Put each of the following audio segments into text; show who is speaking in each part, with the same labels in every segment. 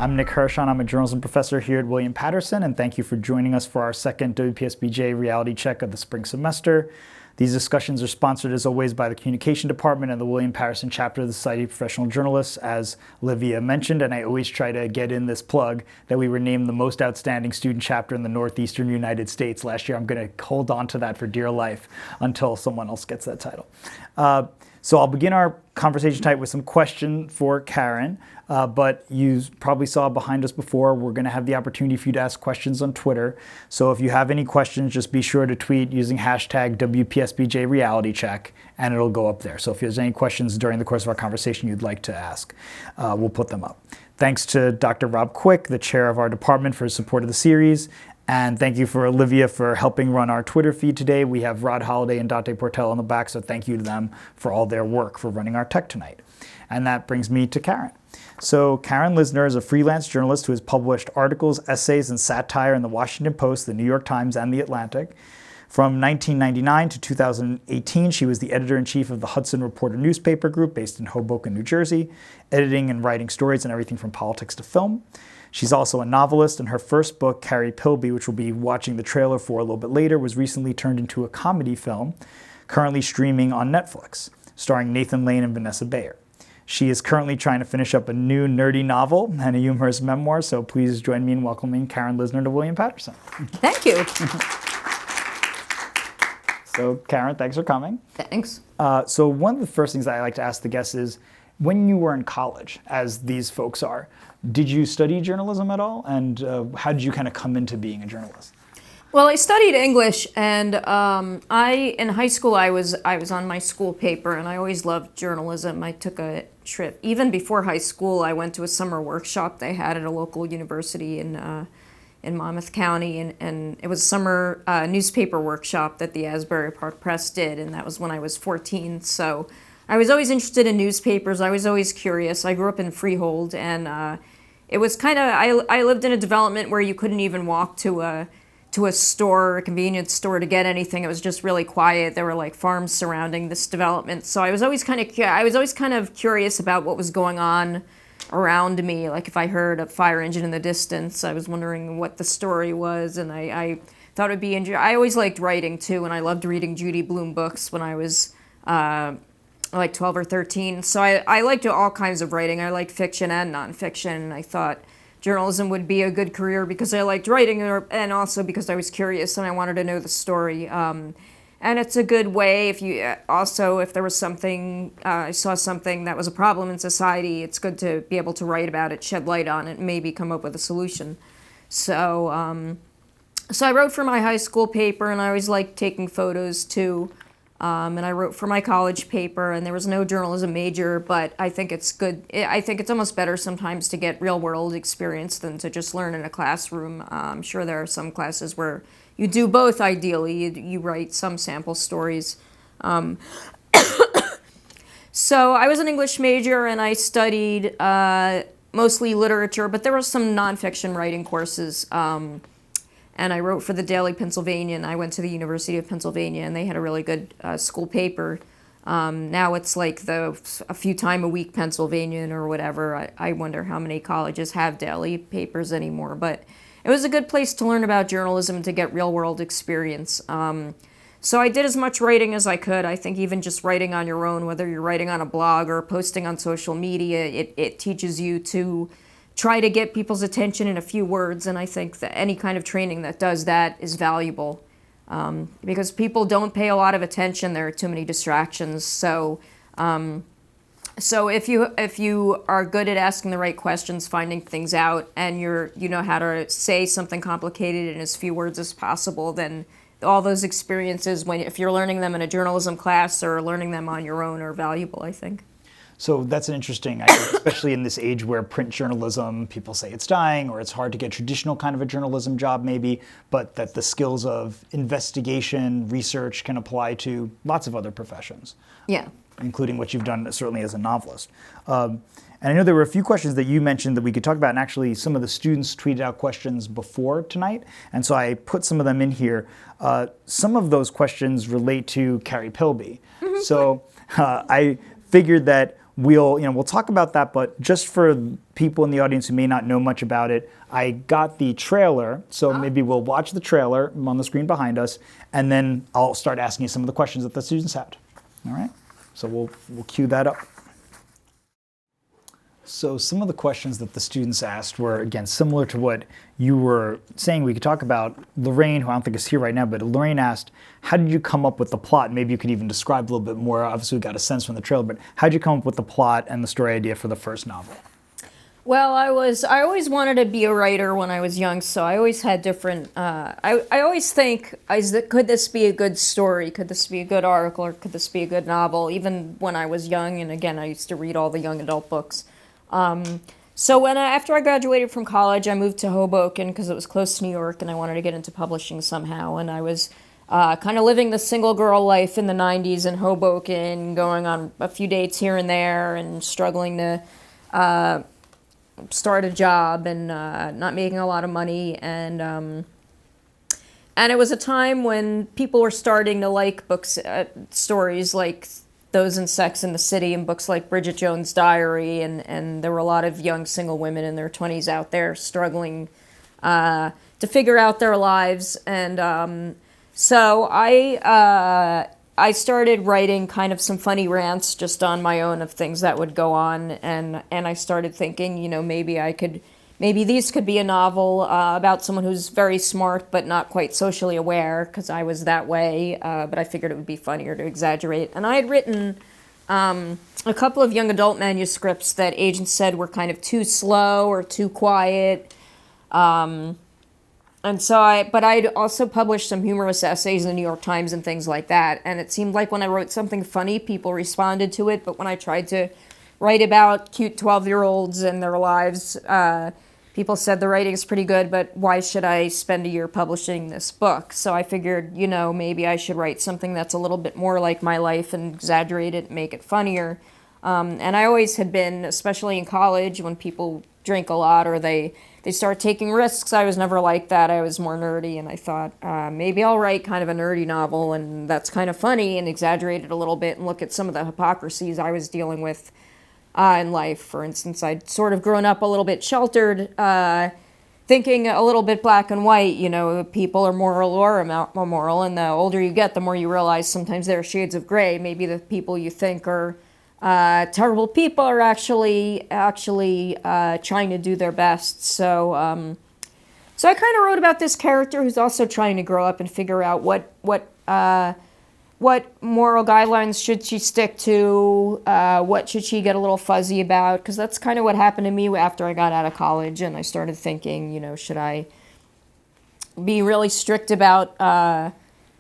Speaker 1: I'm Nick Hirshon. I'm a journalism professor here at William Patterson, and thank you for joining us for our second WPSBJ reality check of the spring semester. These discussions are sponsored, as always, by the Communication Department and the William Patterson chapter of the Society of Professional Journalists, as Livia mentioned, and I always try to get in this plug that we were named the most outstanding student chapter in the Northeastern United States last year. I'm going to hold on to that for dear life until someone else gets that title. So I'll begin our conversation tonight with some question for Caren, but you probably saw behind us before, we're going to have the opportunity for you to ask questions on Twitter. So if you have any questions, just be sure to tweet using hashtag WPSBJRealityCheck, and it'll go up there. So if there's any questions during the course of our conversation you'd like to ask, we'll put them up. Thanks to Dr. Rob Quick, the chair of our department, for his support of the series. And thank you for Olivia for helping run our Twitter feed today. We have Rod Holliday and Dante Portell on the back, so thank you to them for all their work for running our tech tonight. And that brings me to Caren. So Caren Lissner is a freelance journalist who has published articles, essays, and satire in the Washington Post, the New York Times, and the Atlantic. From 1999 to 2018, she was the editor-in-chief of the Hudson Reporter newspaper group based in Hoboken, New Jersey, editing and writing stories on everything from politics to film. She's also a novelist, and her first book, Carrie Pilby, which we'll be watching the trailer for a little bit later, was recently turned into a comedy film, currently streaming on Netflix, starring Nathan Lane and Vanessa Bayer. She is currently trying to finish up a new nerdy novel and a humorous memoir, so please join me in welcoming Caren Lissner to William Patterson.
Speaker 2: Thank you.
Speaker 1: So, Caren, thanks for coming.
Speaker 2: Thanks.
Speaker 1: So one of the first things that I like to ask the guests is, when you were in college, as these folks are, did you study journalism at all? And how did you kind of come into being a journalist?
Speaker 2: Well, I studied English, and in high school I was on my school paper, and I always loved journalism. I took a trip, even before high school, I went to a summer workshop they had at a local university in Monmouth County, and it was a summer newspaper workshop that the Asbury Park Press did, and that was when I was 14. So I was always interested in newspapers. I was always curious. I grew up in Freehold, and it was kind of, I lived in a development where you couldn't even walk to a store, a convenience store, to get anything. It was just really quiet. There were like farms surrounding this development. So I was always kind of curious about what was going on around me. Like if I heard a fire engine in the distance, I was wondering what the story was, and I thought it would be interesting. I always liked writing too, and I loved reading Judy Blume books when I was like 12 or 13. So I liked all kinds of writing. I liked fiction and nonfiction, and I thought journalism would be a good career because I liked writing, and also because I was curious and I wanted to know the story. And it's a good way if there was something, I saw something that was a problem in society, it's good to be able to write about it, shed light on it, and maybe come up with a solution. So I wrote for my high school paper, and I always liked taking photos too. And I wrote for my college paper, and there was no journalism major, but I think it's good. I think it's almost better sometimes to get real-world experience than to just learn in a classroom. I'm sure there are some classes where you do both, ideally. You write some sample stories. So I was an English major, and I studied mostly literature, but there were some nonfiction writing courses. And I wrote for the Daily Pennsylvanian. I went to the University of Pennsylvania, and they had a really good school paper. Now it's like a few time a week Pennsylvanian or whatever. I wonder how many colleges have daily papers anymore. But it was a good place to learn about journalism, to get real-world experience. So I did as much writing as I could. I think even just writing on your own, whether you're writing on a blog or posting on social media, it teaches you to try to get people's attention in a few words, and I think that any kind of training that does that is valuable because people don't pay a lot of attention. There are too many distractions. So if you are good at asking the right questions, finding things out, and you know how to say something complicated in as few words as possible, then all those experiences, if you're learning them in a journalism class or learning them on your own, are valuable, I think.
Speaker 1: So that's an interesting idea, especially in this age where print journalism, people say it's dying, or it's hard to get traditional kind of a journalism job maybe, but that the skills of investigation, research can apply to lots of other professions.
Speaker 2: Yeah.
Speaker 1: Including what you've done certainly as a novelist. And I know there were a few questions that you mentioned that we could talk about, and actually some of the students tweeted out questions before tonight, and so I put some of them in here. Some of those questions relate to Carrie Pilby. Mm-hmm. So I figured that we'll talk about that, but just for people in the audience who may not know much about it, I got the trailer, so maybe we'll watch the trailer on the screen behind us, and then I'll start asking you some of the questions that the students had. All right? So we'll cue that up. So some of the questions that the students asked were, again, similar to what you were saying we could talk about. Lorraine, who I don't think is here right now, but Lorraine asked, how did you come up with the plot? Maybe you could even describe a little bit more. Obviously, we got a sense from the trailer, but how did you come up with the plot and the story idea for the first novel?
Speaker 2: Well, I always wanted to be a writer when I was young, so I always had different, I always think, could this be a good story? Could this be a good article, or could this be a good novel? Even when I was young, and again, I used to read all the young adult books. So after I graduated from college, I moved to Hoboken because it was close to New York, and I wanted to get into publishing somehow. And I was kind of living the single girl life in the 90s in Hoboken, going on a few dates here and there, and struggling to start a job and not making a lot of money. And it was a time when people were starting to like books, stories like those in Sex and the City and books like Bridget Jones' Diary, and there were a lot of young single women in their 20s out there struggling to figure out their lives. And so I started writing kind of some funny rants just on my own of things that would go on, and I started thinking, maybe these could be a novel about someone who's very smart but not quite socially aware, because I was that way, but I figured it would be funnier to exaggerate. And I had written a couple of young adult manuscripts that agents said were kind of too slow or too quiet. But I'd also published some humorous essays in the New York Times and things like that, and it seemed like when I wrote something funny, people responded to it, but when I tried to write about cute 12-year-olds and their lives, people said the writing is pretty good, but why should I spend a year publishing this book? So I figured, maybe I should write something that's a little bit more like my life and exaggerate it and make it funnier. And I always had been, especially in college, when people drink a lot or they start taking risks, I was never like that. I was more nerdy, and I thought, maybe I'll write kind of a nerdy novel, and that's kind of funny, and exaggerate it a little bit and look at some of the hypocrisies I was dealing with in life. For instance, I'd sort of grown up a little bit sheltered, thinking a little bit black and white, people are moral or immoral, and the older you get, the more you realize sometimes there are shades of gray. Maybe the people you think are terrible people are actually trying to do their best. So I kind of wrote about this character who's also trying to grow up and figure out what moral guidelines should she stick to, what should she get a little fuzzy about, because that's kind of what happened to me after I got out of college, and I started thinking, should I be really strict about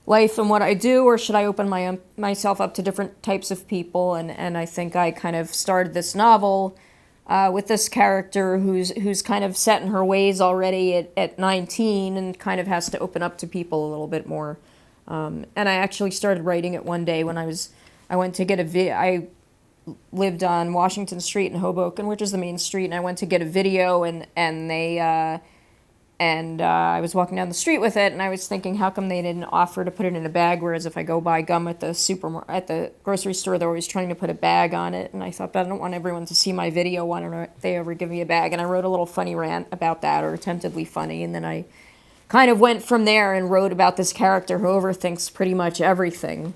Speaker 2: life and what I do, or should I open myself up to different types of people? And I think I kind of started this novel with this character who's kind of set in her ways already at 19 and kind of has to open up to people a little bit more. And I actually started writing it one day when I went to get I lived on Washington Street in Hoboken, which is the main street, and I went to get a video, and I was walking down the street with it, and I was thinking, how come they didn't offer to put it in a bag? Whereas if I go buy gum at the grocery store, they're always trying to put a bag on it. And I thought, but I don't want everyone to see my video. Why don't they ever give me a bag? And I wrote a little funny rant about that, or attemptedly funny, and then I kind of went from there and wrote about this character who overthinks pretty much everything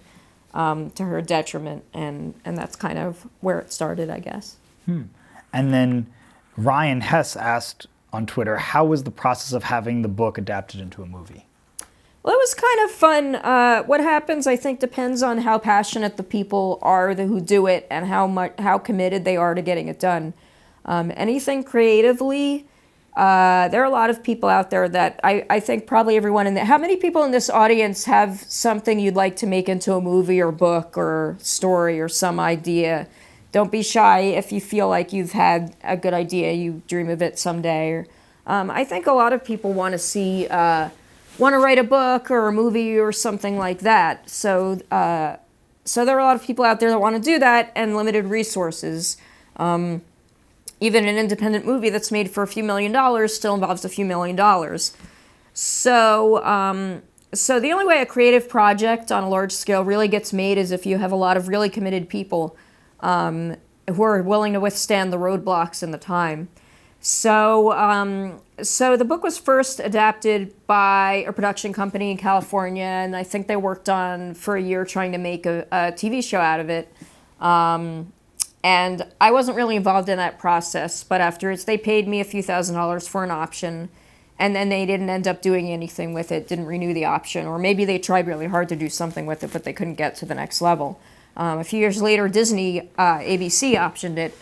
Speaker 2: to her detriment, and that's kind of where it started, I guess.
Speaker 1: And then Ryan Hess asked on Twitter, how was the process of having the book adapted into a movie?
Speaker 2: Well, it was kind of fun. What happens, I think, depends on how passionate the people are who do it and how committed they are to getting it done. Anything creatively, there are a lot of people out there that I think probably everyone how many people in this audience have something you'd like to make into a movie or book or story or some idea? Don't be shy if you feel like you've had a good idea, you dream of it someday. I think a lot of people want to write a book or a movie or something like that. So there are a lot of people out there that want to do that, and limited resources. Even an independent movie that's made for a few $1 million still involves a few $1 million. So the only way a creative project on a large scale really gets made is if you have a lot of really committed people. who are willing to withstand the roadblocks and the time. So the book was first adapted by a production company in California, and I think they worked on for a year trying to make a TV show out of it. And I wasn't really involved in that process, but afterwards they paid me a few $1,000s for an option, and then they didn't end up doing anything with it, didn't renew the option, or maybe they tried really hard to do something with it, but they couldn't get to the next level. A few years later, Disney, ABC optioned it.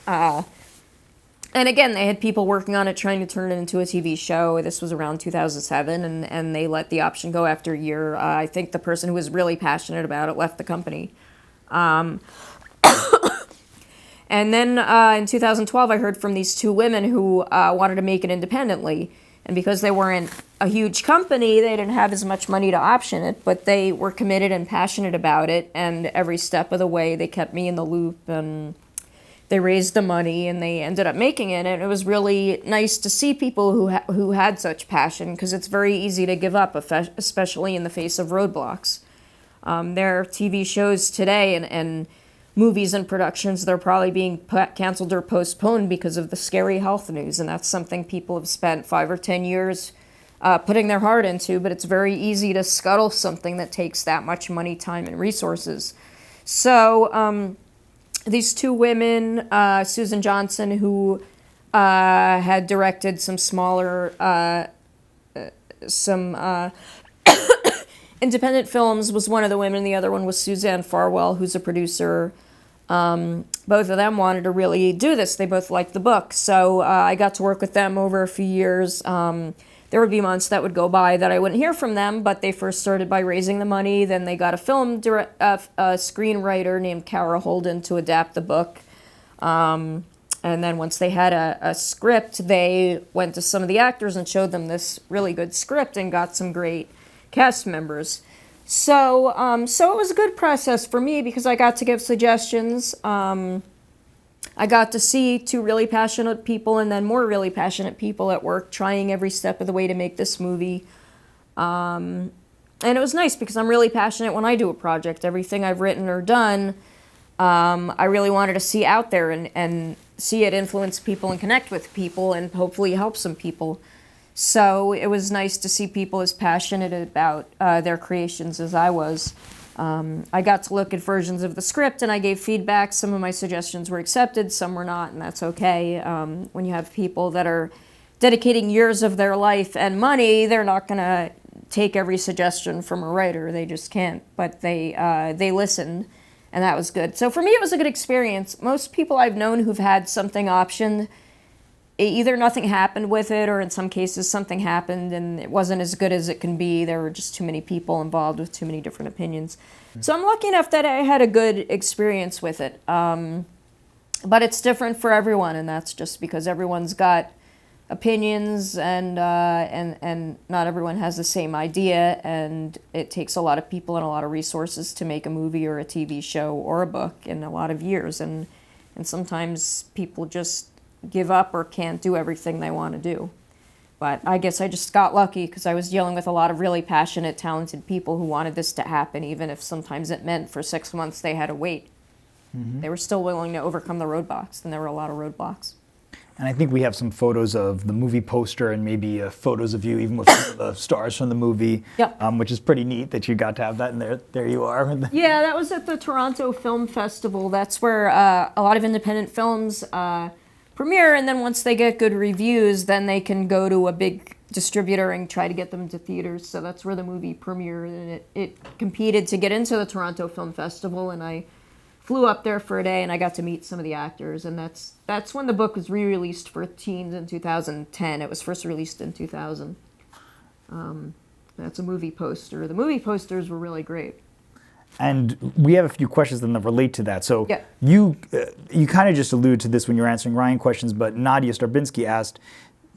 Speaker 2: And again, they had people working on it, trying to turn it into a TV show. This was around 2007, and they let the option go after a year. I think the person who was really passionate about it left the company. And then in 2012, I heard from these two women who wanted to make it independently. And because they weren't a huge company, they didn't have as much money to option it, but they were committed and passionate about it. And every step of the way, they kept me in the loop, and they raised the money, and they ended up making it. And it was really nice to see people who had such passion, because it's very easy to give up, especially in the face of roadblocks. There are TV shows today and movies and productions that are probably being canceled or postponed because of the scary health news, and that's something people have spent 5 or 10 years putting their heart into, but it's very easy to scuttle something that takes that much money, time, and resources. So these two women, Susan Johnson, who had directed some smaller, independent films, was one of the women. The other one was Suzanne Farwell, who's a producer. Both of them wanted to really do this. They both liked the book. So I got to work with them over a few years. There would be months that would go by that I wouldn't hear from them, but they first started by raising the money. Then they got a screenwriter named Cara Holden to adapt the book. And then once they had a script, they went to some of the actors and showed them this really good script and got some great cast members. So it was a good process for me because I got to give suggestions. I got to see two really passionate people and then more really passionate people at work trying every step of the way to make this movie. And it was nice because I'm really passionate when I do a project. Everything I've written or done, I really wanted to see out there and see it influence people and connect with people and hopefully help some people. So it was nice to see people as passionate about their creations as I was. I got to look at versions of the script and I gave feedback. Some of my suggestions were accepted, some were not, and that's okay. When you have people that are dedicating years of their life and money, they're not going to take every suggestion from a writer. They just can't, but they listened, and that was good. So for me, it was a good experience. Most people I've known who've had something optioned, either nothing happened with it, or in some cases something happened and it wasn't as good as it can be. There were just too many people involved with too many different opinions. So I'm lucky enough that I had a good experience with it. But it's different for everyone, and that's just because everyone's got opinions and not everyone has the same idea, and it takes a lot of people and a lot of resources to make a movie or a TV show or a book in a lot of years, and sometimes people just give up or can't do everything they want to do. But I guess I just got lucky because I was dealing with a lot of really passionate, talented people who wanted this to happen, even if sometimes it meant for 6 months they had to wait. Mm-hmm. They were still willing to overcome the roadblocks, and there were a lot of roadblocks.
Speaker 1: And I think we have some photos of the movie poster and maybe photos of you even with some of the stars from the movie,
Speaker 2: yep.
Speaker 1: Which is pretty neat that you got to have that, and there you are.
Speaker 2: Yeah, that was at the Toronto Film Festival. That's where a lot of independent films premiere, and then once they get good reviews, then they can go to a big distributor and try to get them to theaters. So that's where the movie premiered, and it competed to get into the Toronto Film Festival, and I flew up there for a day and I got to meet some of the actors, and that's when the book was re-released for teens in 2010. It was first released in 2000. That's a movie poster. The movie posters were really great.
Speaker 1: And we have a few questions that relate to that. So
Speaker 2: yeah.
Speaker 1: You kind of just alluded to this when you were answering Ryan questions, but Nadia Starbinski asked,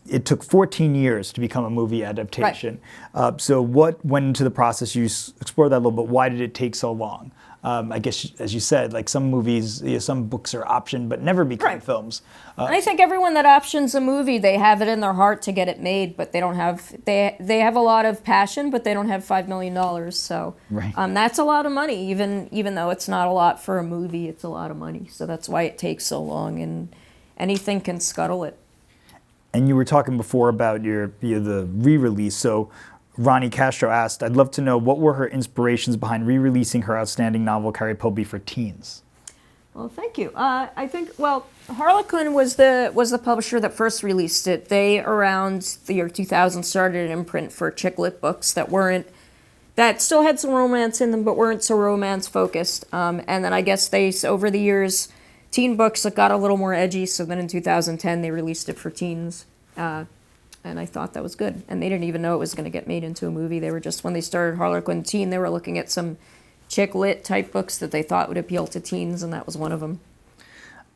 Speaker 1: it took 14 years to become a movie adaptation. Right. So what went into the process? You explored that a little bit. Why did it take so long? I guess, as you said, like some movies, some books are optioned but never become films.
Speaker 2: And I think everyone that options a movie, they have it in their heart to get it made, but they don't have, they have a lot of passion, but they don't have $5 million. So that's a lot of money, even though it's not a lot for a movie, it's a lot of money. So that's why it takes so long, and anything can scuttle it.
Speaker 1: And you were talking before about the re-release. So Ronnie Castro asked, I'd love to know what were her inspirations behind re-releasing her outstanding novel, Carrie Pilby, for teens?
Speaker 2: Well, thank you. I think, Harlequin was the publisher that first released it. They, around the year 2000, started an imprint for chick lit books that still had some romance in them, but weren't so romance focused. And then I guess over the years, teen books that got a little more edgy, so then in 2010 they released it for teens. And I thought that was good. And they didn't even know it was going to get made into a movie. They were just, when they started Harlequin Teen, they were looking at some chick lit type books that they thought would appeal to teens, and that was one of them.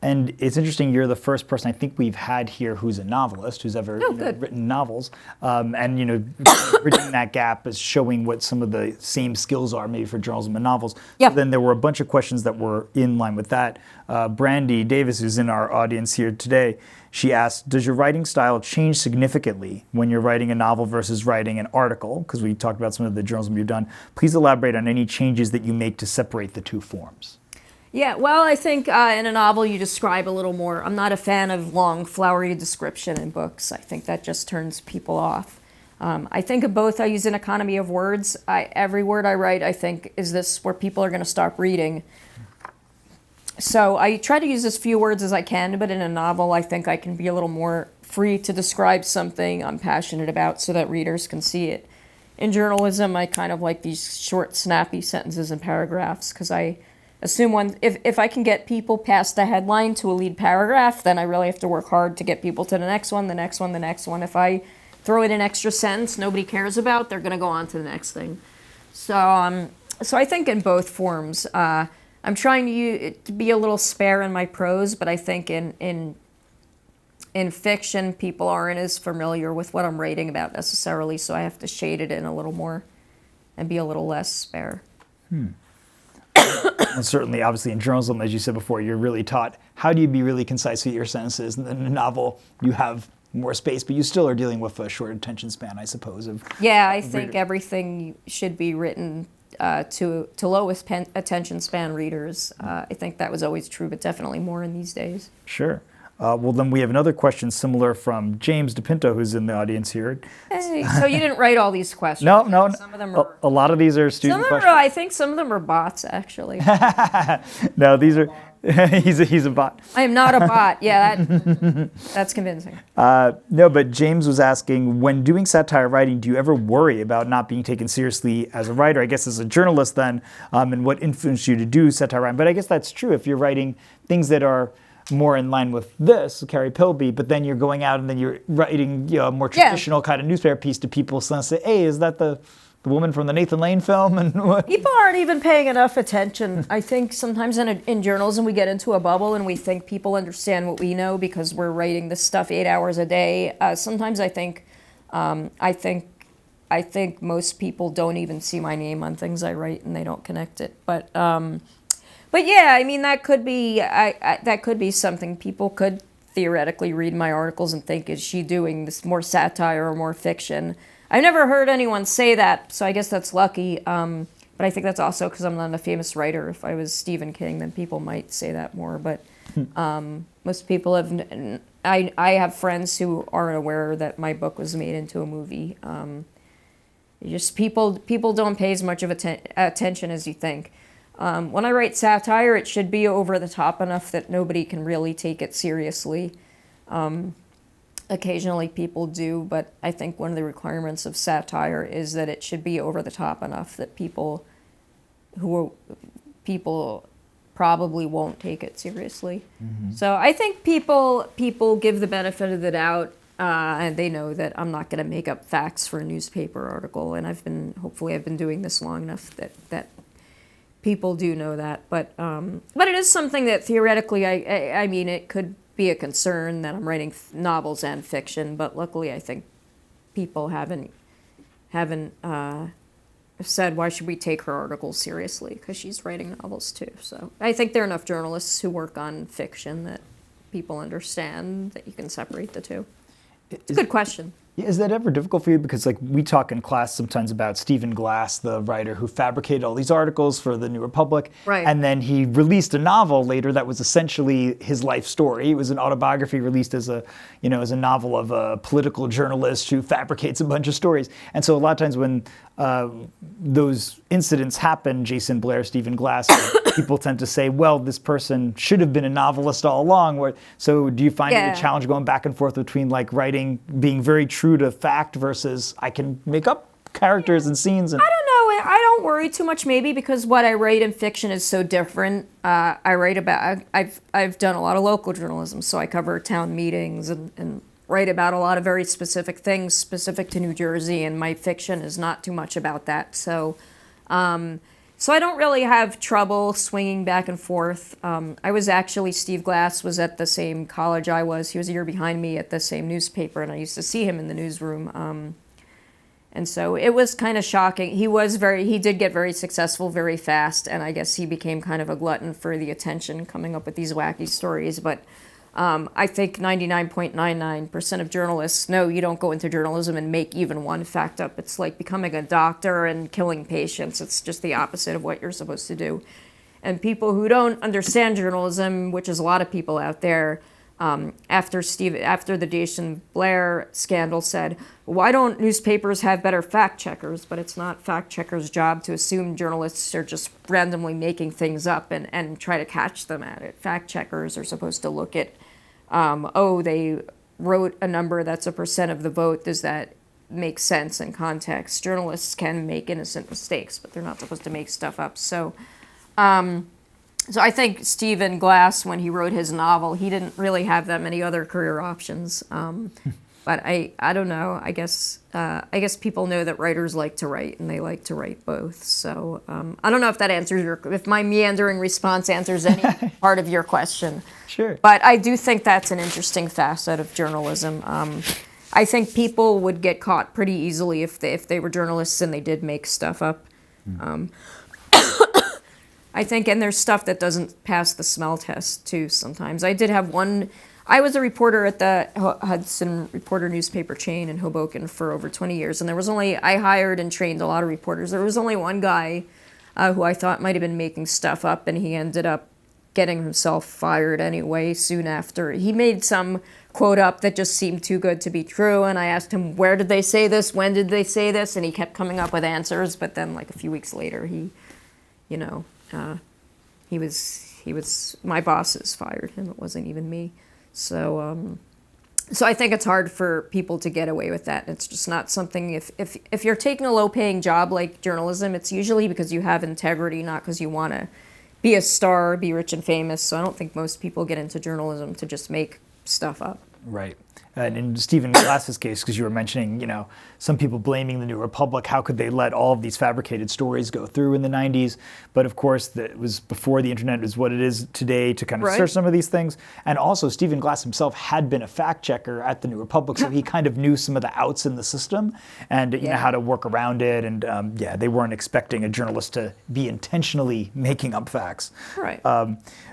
Speaker 1: And it's interesting, you're the first person I think we've had here who's a novelist, who's ever written novels. And, bridging that gap is showing what some of the same skills are maybe for journalism and novels.
Speaker 2: Yeah.
Speaker 1: So then there were a bunch of questions that were in line with that. Brandy Davis, who's in our audience here today, she asked, does your writing style change significantly when you're writing a novel versus writing an article? Because we talked about some of the journalism you've done. Please elaborate on any changes that you make to separate the two forms.
Speaker 2: Yeah, well, I think in a novel you describe a little more. I'm not a fan of long, flowery description in books. I think that just turns people off. I think of both. I use an economy of words. Every word I write, I think, is this where people are going to stop reading? So I try to use as few words as I can, but in a novel I think I can be a little more free to describe something I'm passionate about so that readers can see it. In journalism, I kind of like these short, snappy sentences and paragraphs, because I assume if I can get people past the headline to a lead paragraph, then I really have to work hard to get people to the next one, the next one, the next one. If I throw in an extra sentence nobody cares about, they're going to go on to the next thing. So I think in both forms, I'm trying to be a little spare in my prose, but I think in fiction, people aren't as familiar with what I'm writing about necessarily, so I have to shade it in a little more and be a little less spare.
Speaker 1: And certainly, obviously, in journalism, as you said before, you're really taught how do you be really concise with your sentences. And then in a novel, you have more space, but you still are dealing with a short attention span, I suppose.
Speaker 2: I think everything should be written to lowest attention span readers. I think that was always true, but definitely more in these days.
Speaker 1: Sure. Well, then we have another question similar from James DePinto, who's in the audience here.
Speaker 2: Hey, so you didn't write all these questions?
Speaker 1: No.
Speaker 2: Some of them are,
Speaker 1: a lot of these are student questions.
Speaker 2: I think some of them are bots, actually.
Speaker 1: No, these are... he's a bot.
Speaker 2: I am not a bot. Yeah, that's convincing.
Speaker 1: No, but James was asking, when doing satire writing, do you ever worry about not being taken seriously as a writer? I guess as a journalist then, and what influenced you to do satire writing. But I guess that's true if you're writing things that are more in line with this, Carrie Pilby, but then you're going out and then you're writing a more traditional kind of newspaper piece to people and say, hey, is that the woman from the Nathan Lane film? And what?
Speaker 2: People aren't even paying enough attention. I think sometimes in journalism we get into a bubble and we think people understand what we know because we're writing this stuff 8 hours a day. Sometimes I think most people don't even see my name on things I write and they don't connect it. But yeah, I mean that could be something. People could theoretically read my articles and think, is she doing this more satire or more fiction? I've never heard anyone say that, so I guess that's lucky. But I think that's also because I'm not a famous writer. If I was Stephen King, then people might say that more. But most people have. I have friends who aren't aware that my book was made into a movie. Just people don't pay as much of attention as you think. When I write satire, it should be over the top enough that nobody can really take it seriously. Occasionally people do, but I think one of the requirements of satire is that it should be over the top enough that people probably won't take it seriously. Mm-hmm. So I think people give the benefit of the doubt, and they know that I'm not going to make up facts for a newspaper article, and hopefully I've been doing this long enough that people do know that. But it is something that theoretically, I mean, it could be a concern that I'm writing novels and fiction, but luckily I think people haven't said, why should we take her articles seriously? Because she's writing novels too. So I think there are enough journalists who work on fiction that people understand that you can separate the two. It's a good question.
Speaker 1: Is that ever difficult for you? Because like we talk in class sometimes about Stephen Glass, the writer who fabricated all these articles for the New Republic.
Speaker 2: Right.
Speaker 1: And then he released a novel later that was essentially his life story. It was an autobiography released as a novel of a political journalist who fabricates a bunch of stories. And so a lot of times when those incidents happen, Jason Blair, Stephen Glass, people tend to say, well, this person should have been a novelist all along. So do you find it a challenge going back and forth between like writing, being very true to fact versus I can make up characters and scenes? And
Speaker 2: I don't know. I don't worry too much, maybe because what I write in fiction is so different. I write about, I've done a lot of local journalism, so I cover town meetings and write about a lot of very specific things specific to New Jersey, and my fiction is not too much about that. So I don't really have trouble swinging back and forth. Steve Glass was at the same college I was. He was a year behind me at the same newspaper, and I used to see him in the newsroom. And so it was kind of shocking. He did get very successful very fast, and I guess he became kind of a glutton for the attention, coming up with these wacky stories. But I think 99.99% of journalists know you don't go into journalism and make even one fact up. It's like becoming a doctor and killing patients. It's just the opposite of what you're supposed to do. And people who don't understand journalism, which is a lot of people out there, after the Jason Blair scandal said, why don't newspapers have better fact checkers? But it's not fact checkers' job to assume journalists are just randomly making things up and try to catch them at it. Fact checkers are supposed to look at, they wrote a number that's a percent of the vote. Does that make sense in context? Journalists can make innocent mistakes, but they're not supposed to make stuff up. So I think Stephen Glass, when he wrote his novel, he didn't really have that many other career options. But I don't know. I guess people know that writers like to write, and they like to write both. So I don't know if that answers if my meandering response answers any part of your question.
Speaker 1: Sure.
Speaker 2: But I do think that's an interesting facet of journalism. I think people would get caught pretty easily if they were journalists and they did make stuff up. I think, and there's stuff that doesn't pass the smell test too sometimes. I was a reporter at the Hudson Reporter newspaper chain in Hoboken for over 20 years, and I hired and trained a lot of reporters. There was only one guy who I thought might have been making stuff up, and he ended up getting himself fired anyway soon after. He made some quote up that just seemed too good to be true, and I asked him, where did they say this? When did they say this? And he kept coming up with answers, but then like a few weeks later, my bosses fired him. It wasn't even me. So I think it's hard for people to get away with that. It's just not something, if you're taking a low-paying job like journalism, it's usually because you have integrity, not because you want to be a star, be rich and famous. So I don't think most people get into journalism to just make stuff up.
Speaker 1: Right. And in Stephen Glass's case, because you were mentioning, some people blaming the New Republic, how could they let all of these fabricated stories go through in the 90s? But of course, it was before the internet is what it is today to kind of search some of these things. And also, Stephen Glass himself had been a fact checker at the New Republic, so he kind of knew some of the outs in the system and how to work around it. And they weren't expecting a journalist to be intentionally making up facts.
Speaker 2: Right.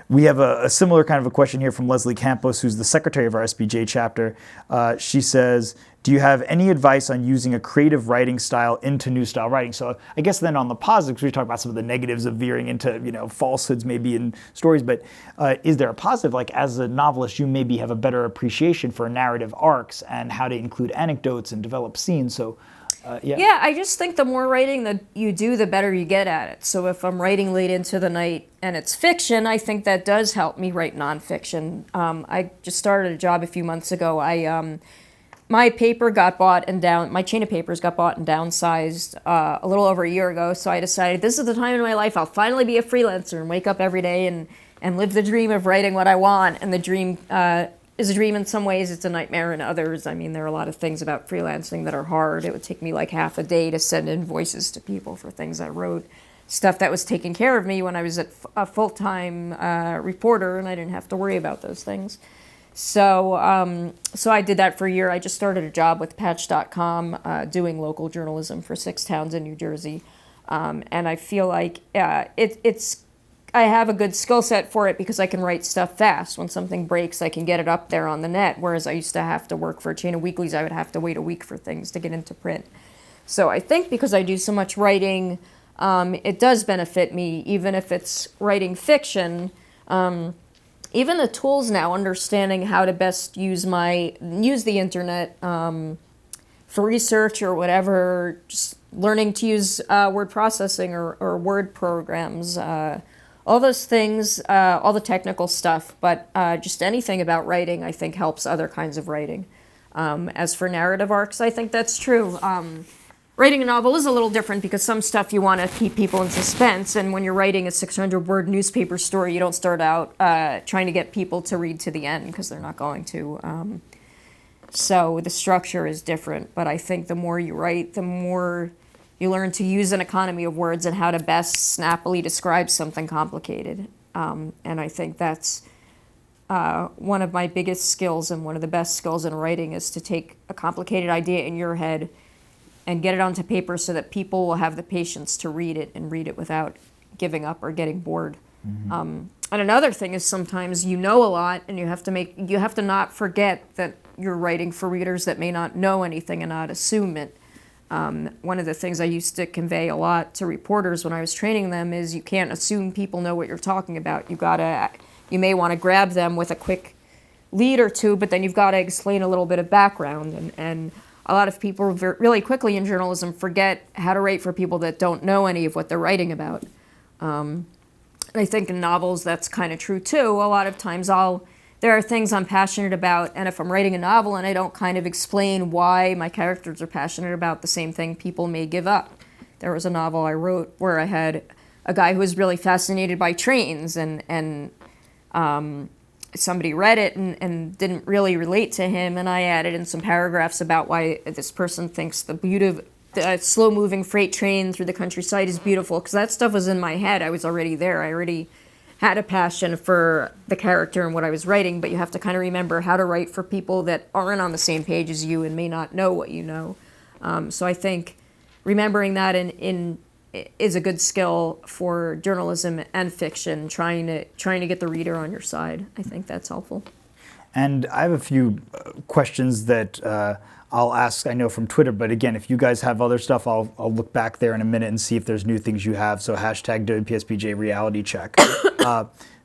Speaker 1: We have a similar kind of a question here from Leslie Campos, who's the secretary of our SBJ chapter. She says, do you have any advice on using a creative writing style into new style writing? So I guess then on the positives, we talk about some of the negatives of veering into falsehoods maybe in stories, but is there a positive? Like as a novelist, you maybe have a better appreciation for narrative arcs and how to include anecdotes and develop scenes. So
Speaker 2: I just think the more writing that you do, the better you get at it. So if I'm writing late into the night and it's fiction, I think that does help me write nonfiction. I just started a job a few months ago. My paper got bought and my chain of papers got bought and downsized a little over a year ago. So I decided this is the time in my life I'll finally be a freelancer and wake up every day and live the dream of writing what I want. And the dream is a dream in some ways, it's a nightmare in others. I mean, there are a lot of things about freelancing that are hard. It would take me like half a day to send invoices to people for things I wrote, stuff that was taking care of me when I was a full-time reporter and I didn't have to worry about those things. So I did that for a year. I just started a job with Patch.com doing local journalism for 6 towns in New Jersey. And I feel like I have a good skill set for it because I can write stuff fast. When something breaks, I can get it up there on the net, whereas I used to have to work for a chain of weeklies. I would have to wait a week for things to get into print. So I think because I do so much writing, it does benefit me, even if it's writing fiction. Even the tools now, understanding how to best use the internet for research or whatever, just learning to use word processing or word programs, all those things, all the technical stuff, but just anything about writing, I think, helps other kinds of writing. As for narrative arcs, I think that's true. Writing a novel is a little different because some stuff you want to keep people in suspense, and when you're writing a 600-word newspaper story, you don't start out trying to get people to read to the end because they're not going to. So the structure is different, but I think the more you write, the more you learn to use an economy of words and how to best snappily describe something complicated. And I think that's one of my biggest skills, and one of the best skills in writing is to take a complicated idea in your head and get it onto paper so that people will have the patience to read it and read it without giving up or getting bored. And another thing is sometimes you know a lot, and you have to not forget that you're writing for readers that may not know anything and not assume it. One of the things I used to convey a lot to reporters when I was training them is you can't assume people know what you're talking about. You may want to grab them with a quick lead or two, but then you've got to explain a little bit of background. And a lot of people really quickly in journalism forget how to write for people that don't know any of what they're writing about. And I think in novels that's kind of true too. A lot of times there are things I'm passionate about, and if I'm writing a novel and I don't kind of explain why my characters are passionate about the same thing, people may give up. There was a novel I wrote where I had a guy who was really fascinated by trains, and somebody read it and didn't really relate to him, and I added in some paragraphs about why this person thinks the beauty of the slow-moving freight train through the countryside is beautiful, because that stuff was in my head. I was already there. I already had a passion for the character and what I was writing, but you have to kind of remember how to write for people that aren't on the same page as you and may not know what you know. So I think remembering that is a good skill for journalism and fiction, trying to get the reader on your side. I think that's helpful.
Speaker 1: And I have a few questions that I'll ask, I know from Twitter, but again, if you guys have other stuff, I'll look back there in a minute and see if there's new things you have. So hashtag WPSBJ reality check.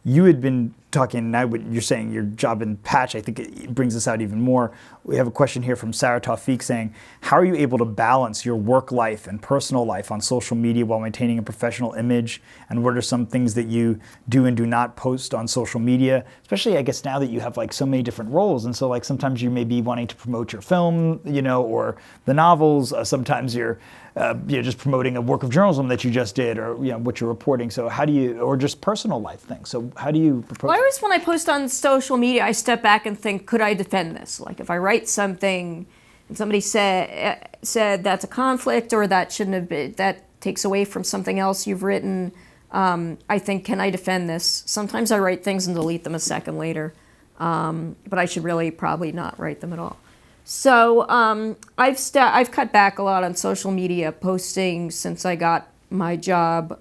Speaker 1: You had been talking, now you're saying your job in Patch, I think it brings this out even more. We have a question here from Sarah Tawfiq saying, how are you able to balance your work life and personal life on social media while maintaining a professional image? And what are some things that you do and do not post on social media? Especially, I guess, now that you have like so many different roles. And so like sometimes you may be wanting to promote your film, or the novels. Sometimes you're just promoting a work of journalism that you just did, or what you're reporting. So how do you, or just personal life things. So how do you propose?
Speaker 2: Well, I always, when I post on social media, I step back and think, could I defend this? Like if I write something and somebody said that's a conflict, or that shouldn't have been, that takes away from something else you've written, I think, can I defend this? Sometimes I write things and delete them a second later, but I should really probably not write them at all. So I've cut back a lot on social media posting since I got my job,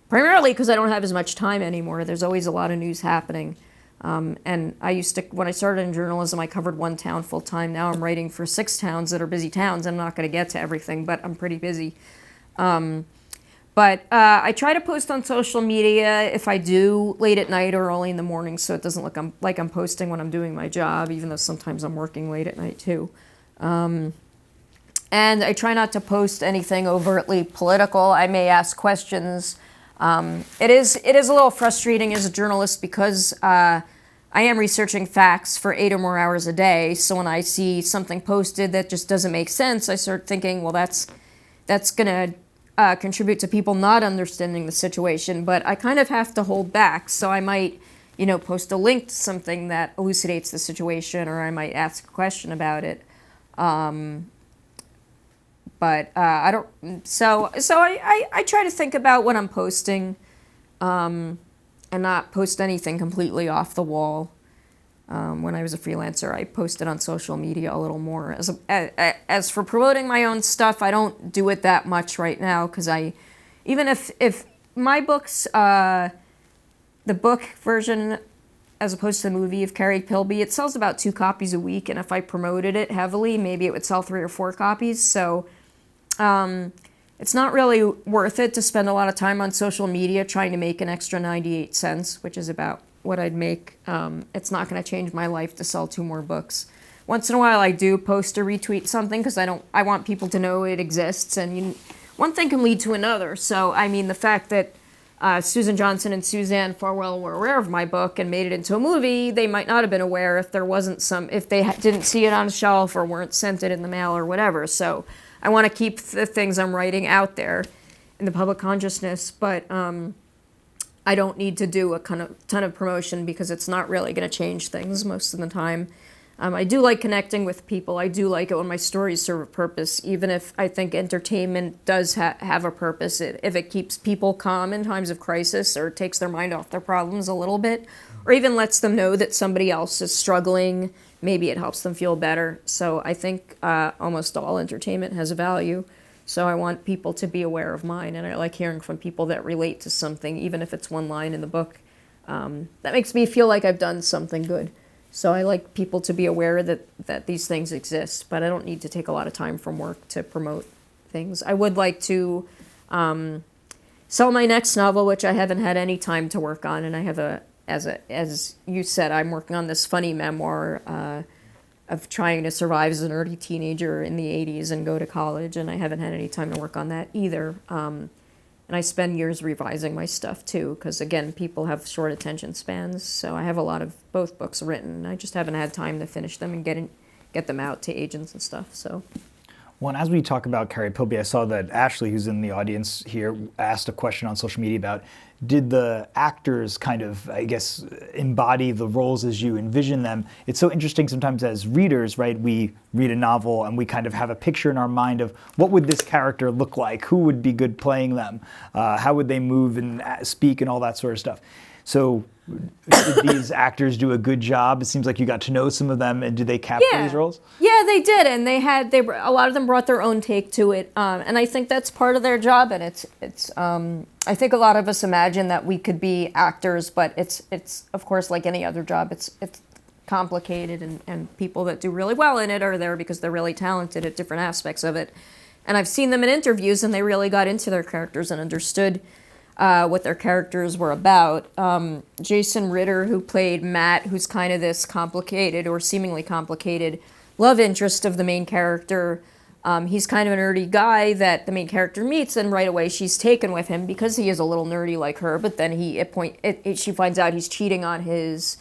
Speaker 2: primarily because I don't have as much time anymore. There's always a lot of news happening. And I used to, when I started in journalism, I covered one town full time. Now I'm writing for 6 towns that are busy towns. I'm not going to get to everything, but I'm pretty busy. But I try to post on social media if I do late at night or early in the morning, so it doesn't look like I'm posting when I'm doing my job, even though sometimes I'm working late at night too. And I try not to post anything overtly political. I may ask questions. It is a little frustrating as a journalist because I am researching facts for 8 or more hours a day. So when I see something posted that just doesn't make sense, I start thinking, well, that's going to contribute to people not understanding the situation. But I kind of have to hold back. So I might, post a link to something that elucidates the situation, or I might ask a question about it. But I don't. So I try to think about what I'm posting, and not post anything completely off the wall. When I was a freelancer, I posted on social media a little more. As for promoting my own stuff, I don't do it that much right now because even if my books, the book version as opposed to the movie of Carrie Pilby, it sells about 2 copies a week, and if I promoted it heavily, maybe it would sell 3 or 4 copies. So it's not really worth it to spend a lot of time on social media trying to make an extra 98 cents, which is about what I'd make. It's not going to change my life to sell 2 more books. Once in a while I do post or retweet something because I want people to know it exists, and one thing can lead to another. So I mean, the fact that Susan Johnson and Suzanne Farwell were aware of my book and made it into a movie, they might not have been aware if there wasn't if they didn't see it on a shelf or weren't sent it in the mail or whatever. So I want to keep the things I'm writing out there in the public consciousness, but I don't need to do a ton of promotion because it's not really going to change things most of the time. I do like connecting with people. I do like it when my stories serve a purpose, even if I think entertainment does have a purpose. If it keeps people calm in times of crisis or takes their mind off their problems a little bit, or even lets them know that somebody else is struggling, maybe it helps them feel better. So I think almost all entertainment has a value. So I want people to be aware of mine, and I like hearing from people that relate to something, even if it's one line in the book. That makes me feel like I've done something good. So I like people to be aware that these things exist, but I don't need to take a lot of time from work to promote things. I would like to sell my next novel, which I haven't had any time to work on, and I have as you said, I'm working on this funny memoir of trying to survive as a nerdy teenager in the 80s and go to college, and I haven't had any time to work on that either. And I spend years revising my stuff too, because again, people have short attention spans, so I have a lot of both books written. I just haven't had time to finish them and get them out to agents and stuff. So.
Speaker 1: Well, and as we talk about Carrie Pilby, I saw that Ashley, who's in the audience here, asked a question on social media about, did the actors kind of, I guess, embody the roles as you envision them? It's so interesting sometimes as readers, right? We read a novel and we kind of have a picture in our mind of what would this character look like? Who would be good playing them? How would they move and speak and all that sort of stuff? So did these actors do a good job? It seems like you got to know some of them, and did they capture these roles?
Speaker 2: Yeah, they did, and a lot of them brought their own take to it, and I think that's part of their job. And it's I think a lot of us imagine that we could be actors, but it's of course like any other job. It's complicated, and people that do really well in it are there because they're really talented at different aspects of it. And I've seen them in interviews, and they really got into their characters and understood what their characters were about. Jason Ritter, who played Matt, who's kind of this complicated or seemingly complicated love interest of the main character. He's kind of a nerdy guy that the main character meets, and right away she's taken with him because he is a little nerdy like her. But then she finds out he's cheating on his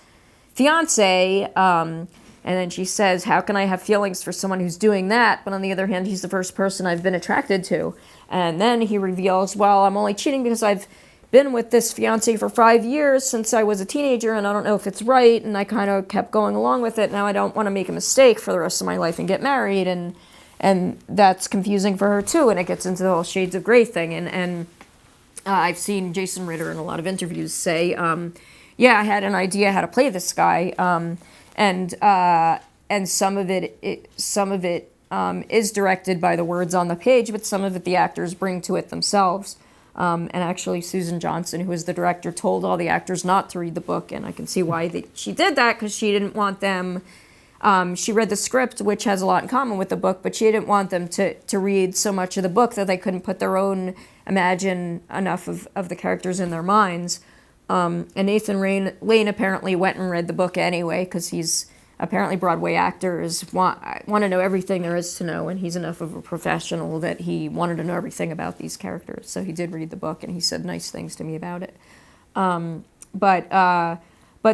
Speaker 2: fiance, and then she says, "How can I have feelings for someone who's doing that?" But on the other hand, he's the first person I've been attracted to. And then he reveals, well, I'm only cheating because I've been with this fiance for 5 years since I was a teenager, and I don't know if it's right, and I kind of kept going along with it. Now I don't want to make a mistake for the rest of my life and get married, and that's confusing for her too, and it gets into the whole shades of gray thing. And I've seen Jason Ritter in a lot of interviews say, yeah, I had an idea how to play this guy, and some of it is directed by the words on the page, but some of it the actors bring to it themselves. And actually, Susan Johnson, who is the director, told all the actors not to read the book, and I can see why she did that, because she didn't want them. She read the script, which has a lot in common with the book, but she didn't want them to read so much of the book that they couldn't put their own imagine enough of the characters in their minds. And Nathan Lane apparently went and read the book anyway, because he's apparently Broadway actors want to know everything there is to know, and he's enough of a professional that he wanted to know everything about these characters. So he did read the book, and he said nice things to me about it. But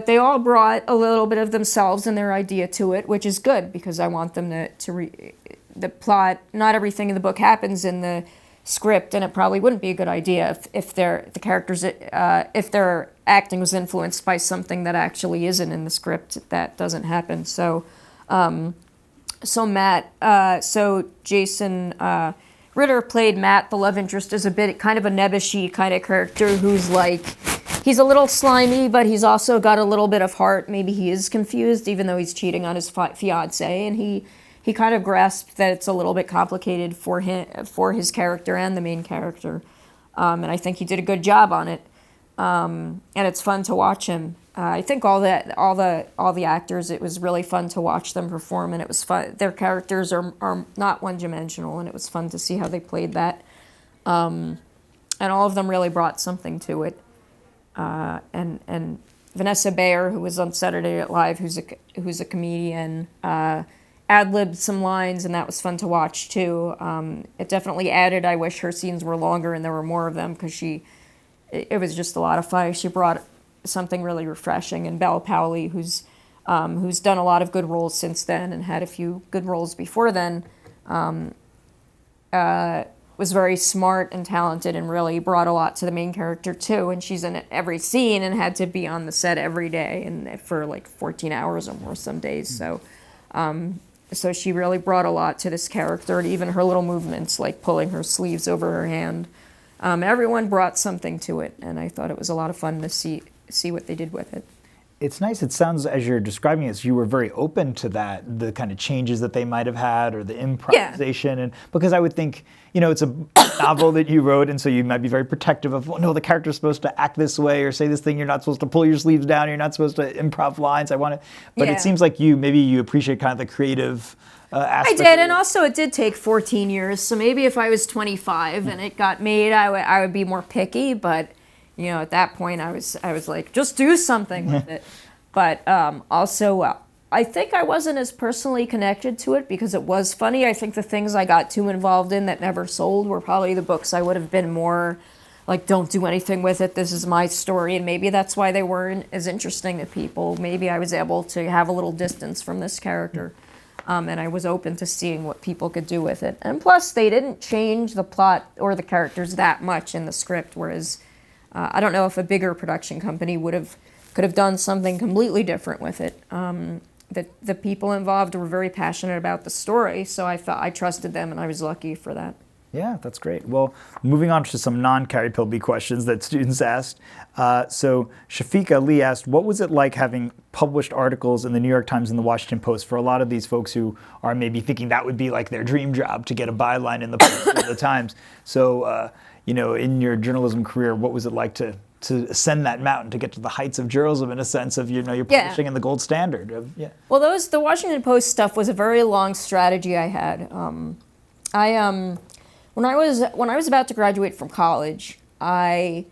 Speaker 2: they all brought a little bit of themselves and their idea to it, which is good, because I want them to read the plot. Not everything in the book happens in the script, and it probably wouldn't be a good idea if their acting was influenced by something that actually isn't in the script. That doesn't happen. So Jason Ritter played Matt. The love interest is a bit kind of a nebbishy kind of character who's like, He's a little slimy, but he's also got a little bit of heart. Maybe he is confused, even though he's cheating on his fiancée, and he kind of grasped that it's a little bit complicated for his character and the main character, and I think he did a good job on it. And it's fun to watch him. I think all the actors, it was really fun to watch them perform, and it was fun. Their characters are not one-dimensional, and it was fun to see how they played that. And all of them really brought something to it. And Vanessa Bayer, who was on Saturday Night Live, who's a comedian, ad-libbed some lines, and that was fun to watch too. It definitely added. I wish her scenes were longer and there were more of them, because it was just a lot of fun. She brought something really refreshing. And Belle Powley, who's done a lot of good roles since then and had a few good roles before then, was very smart and talented and really brought a lot to the main character too. And she's in every scene and had to be on the set every day and for like 14 hours or more some days. So she really brought a lot to this character, and even her little movements, like pulling her sleeves over her hand. Everyone brought something to it, and I thought it was a lot of fun to see what they did with it.
Speaker 1: It's nice. It sounds, as you're describing it, you were very open to that, the kind of changes that they might have had, or the improvisation. Yeah. And because I would think, it's a novel that you wrote, and so you might be very protective of, well, no, the character's supposed to act this way or say this thing. You're not supposed to pull your sleeves down. You're not supposed to improv lines. But it seems like maybe you appreciate kind of the creative aspect.
Speaker 2: I did, and also it did take 14 years. So maybe if I was 25 and it got made, I would be more picky. But at that point, I was like, just do something with it. But also, I think I wasn't as personally connected to it because it was funny. I think the things I got too involved in that never sold were probably the books I would have been more like, don't do anything with it. This is my story. And maybe that's why they weren't as interesting to people. Maybe I was able to have a little distance from this character. And I was open to seeing what people could do with it. And plus, they didn't change the plot or the characters that much in the script, whereas I don't know if a bigger production company could have done something completely different with it. The people involved were very passionate about the story, so I trusted them, and I was lucky for that.
Speaker 1: Yeah, that's great. Well, moving on to some non-Carrie Pilby questions that students asked. So Shafiqa Lee asked, what was it like having published articles in the New York Times and the Washington Post for a lot of these folks who are maybe thinking that would be like their dream job, to get a byline in the Post or the Times? So, in your journalism career, what was it like to ascend that mountain, to get to the heights of journalism in a sense of, you're publishing in the gold standard of,
Speaker 2: Well, the Washington Post stuff was a very long strategy I had. When I was about to graduate from college, there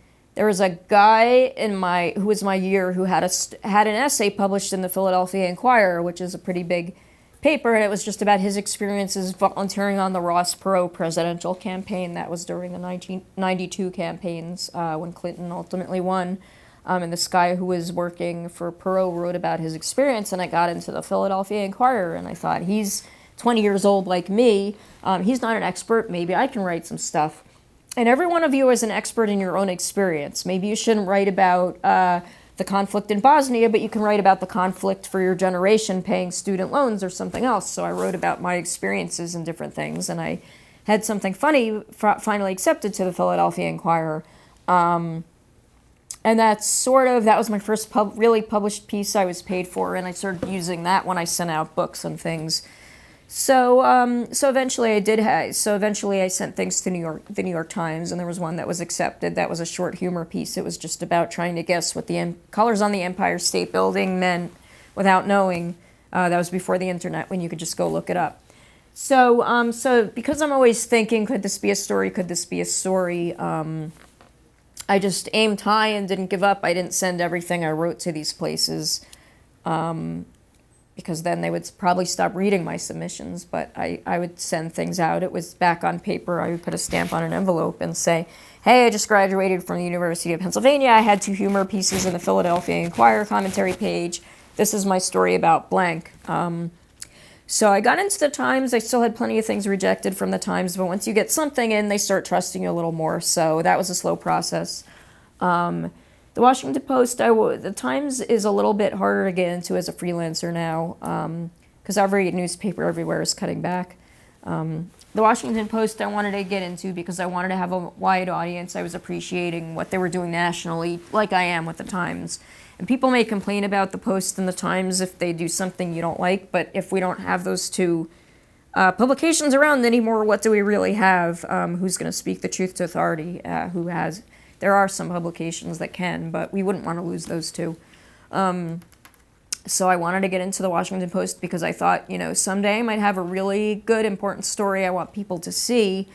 Speaker 2: was a guy who was my year who had an essay published in the Philadelphia Inquirer, which is a pretty big paper, and it was just about his experiences volunteering on the Ross Perot presidential campaign. That was during the 1992 campaigns when Clinton ultimately won. And this guy who was working for Perot wrote about his experience, and I got into the Philadelphia Inquirer, and I thought, he's 20 years old like me. He's not an expert. Maybe I can write some stuff. And every one of you is an expert in your own experience. Maybe you shouldn't write about the conflict in Bosnia, but you can write about the conflict for your generation paying student loans or something else. So I wrote about my experiences and different things, and I had something funny finally accepted to the Philadelphia Inquirer. And that was my first really published piece I was paid for, and I started using that when I sent out books and things. So eventually I sent things to the New York Times, and there was one that was accepted. That was a short humor piece. It was just about trying to guess what the colors on the Empire State Building meant without knowing. That was before the internet, when you could just go look it up. So because I'm always thinking, could this be a story? Could this be a story? I just aimed high and didn't give up. I didn't send everything I wrote to these places. Because then they would probably stop reading my submissions, but I would send things out. It was back on paper. I would put a stamp on an envelope and say, hey, I just graduated from the University of Pennsylvania. I had 2 humor pieces in the Philadelphia Inquirer commentary page. This is my story about blank. So I got into the Times. I still had plenty of things rejected from the Times, but once you get something in, they start trusting you a little more. So that was a slow process. The Washington Post, the Times is a little bit harder to get into as a freelancer now, because every newspaper everywhere is cutting back. the Washington Post I wanted to get into because I wanted to have a wide audience. I was appreciating what they were doing nationally, like I am with the Times. And people may complain about the Post and the Times if they do something you don't like, but if we don't have those two publications around anymore, what do we really have? Who's going to speak the truth to authority? There are some publications that can, but we wouldn't want to lose those two. So I wanted to get into the Washington Post because I thought, someday I might have a really good, important story I want people to see.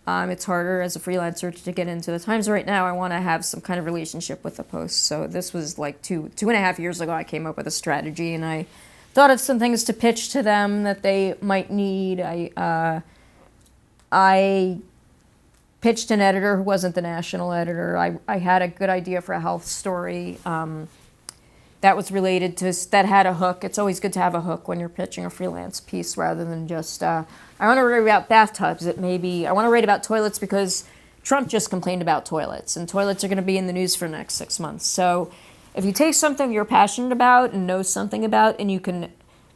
Speaker 2: It's harder as a freelancer to get into the Times right now. I want to have some kind of relationship with the Post. So this was like two and a half years ago, I came up with a strategy, and I thought of some things to pitch to them that they might need. I pitched an editor who wasn't the national editor. I had a good idea for a health story that was related to, that had a hook. It's always good to have a hook when you're pitching a freelance piece rather than just, I want to write about bathtubs. I want to write about toilets because Trump just complained about toilets, and toilets are going to be in the news for the next 6 months. So if you take something you're passionate about and know something about, and you can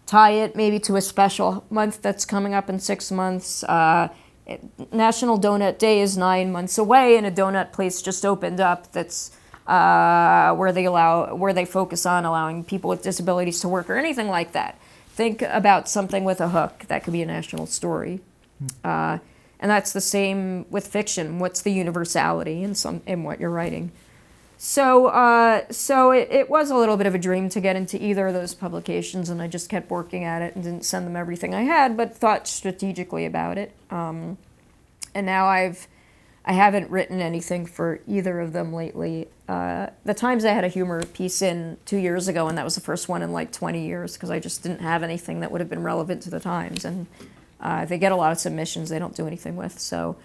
Speaker 2: tie it maybe to a special month that's coming up in 6 months. National Donut Day is 9 months away, and a donut place just opened up that's where they focus on allowing people with disabilities to work or anything like that. Think about something with a hook that could be a national story. And that's the same with fiction. What's the universality in what you're writing? So it was a little bit of a dream to get into either of those publications, and I just kept working at it and didn't send them everything I had, but thought strategically about it. And now I haven't written anything for either of them lately. The Times I had a humor piece in 2 years ago, and that was the first one in like 20 years because I just didn't have anything that would have been relevant to the Times. And they get a lot of submissions they don't do anything with. So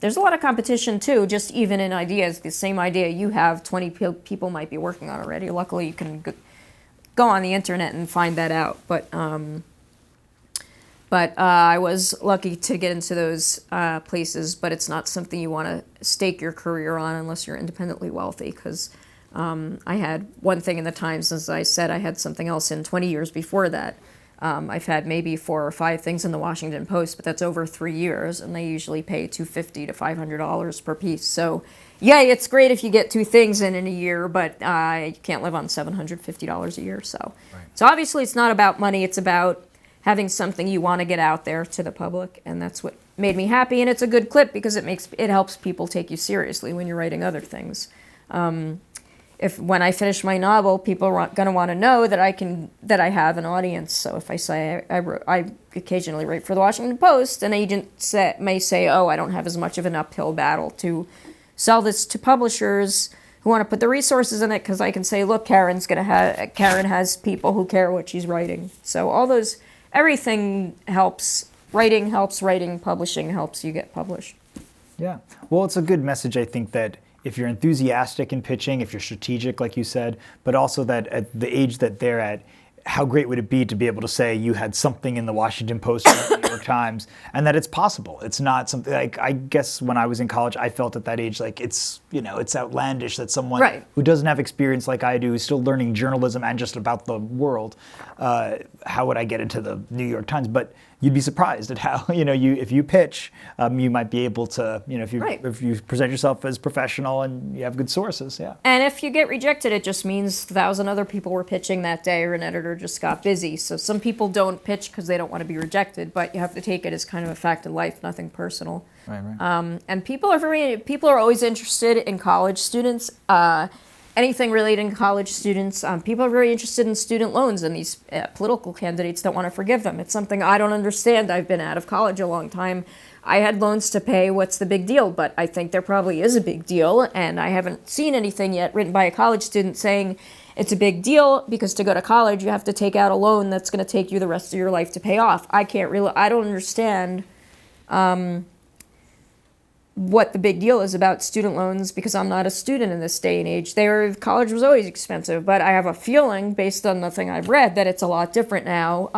Speaker 2: there's a lot of competition too, just even in ideas. The same idea you have, 20 people might be working on already. Luckily, you can go on the internet and find that out. But I was lucky to get into those places, but it's not something you want to stake your career on unless you're independently wealthy, because I had one thing in the Times, as I said, I had something else in 20 years before that. I've had maybe 4 or 5 things in the Washington Post, but that's over 3 years, and they usually pay $250 to $500 per piece. So, yeah, it's great if you get 2 things in a year, but you can't live on $750 a year. So,
Speaker 1: right.
Speaker 2: So obviously it's not about money, it's about having something you want to get out there to the public, and that's what made me happy. And it's a good clip because it helps people take you seriously when you're writing other things. When I finish my novel, people are going to want to know that I have an audience. So if I say I occasionally write for the Washington Post, an agent may say, "Oh, I don't have as much of an uphill battle to sell this to publishers who want to put the resources in it," because I can say, "Look, Caren has people who care what she's writing." So everything helps. Writing helps. Writing, publishing helps you get published.
Speaker 1: Yeah. Well, it's a good message, I think, that if you're enthusiastic in pitching, if you're strategic, like you said, but also that at the age that they're at, how great would it be to be able to say you had something in the Washington Post or the New York Times, and that it's possible. It's not something like, I guess when I was in college, I felt at that age like it's outlandish that someone
Speaker 2: right.
Speaker 1: who doesn't have experience like I do, who's still learning journalism and just about the world, how would I get into the New York Times? But you'd be surprised at how, if you pitch, you might be able to, if you present yourself as professional and you have good sources, yeah.
Speaker 2: And if you get rejected, it just means 1,000 other people were pitching that day, or an editor just got busy. So some people don't pitch because they don't want to be rejected, but you have to take it as kind of a fact of life, nothing personal.
Speaker 1: Right.
Speaker 2: And people are always interested in college students. Anything related to college students. People are very interested in student loans, and these political candidates don't want to forgive them. It's something I don't understand. I've been out of college a long time. I had loans to pay. What's the big deal? But I think there probably is a big deal, and I haven't seen anything yet written by a college student saying it's a big deal because to go to college you have to take out a loan that's going to take you the rest of your life to pay off. I don't understand what the big deal is about student loans, because I'm not a student in this day and age. College was always expensive, but I have a feeling, based on nothing I've read, that it's a lot different now.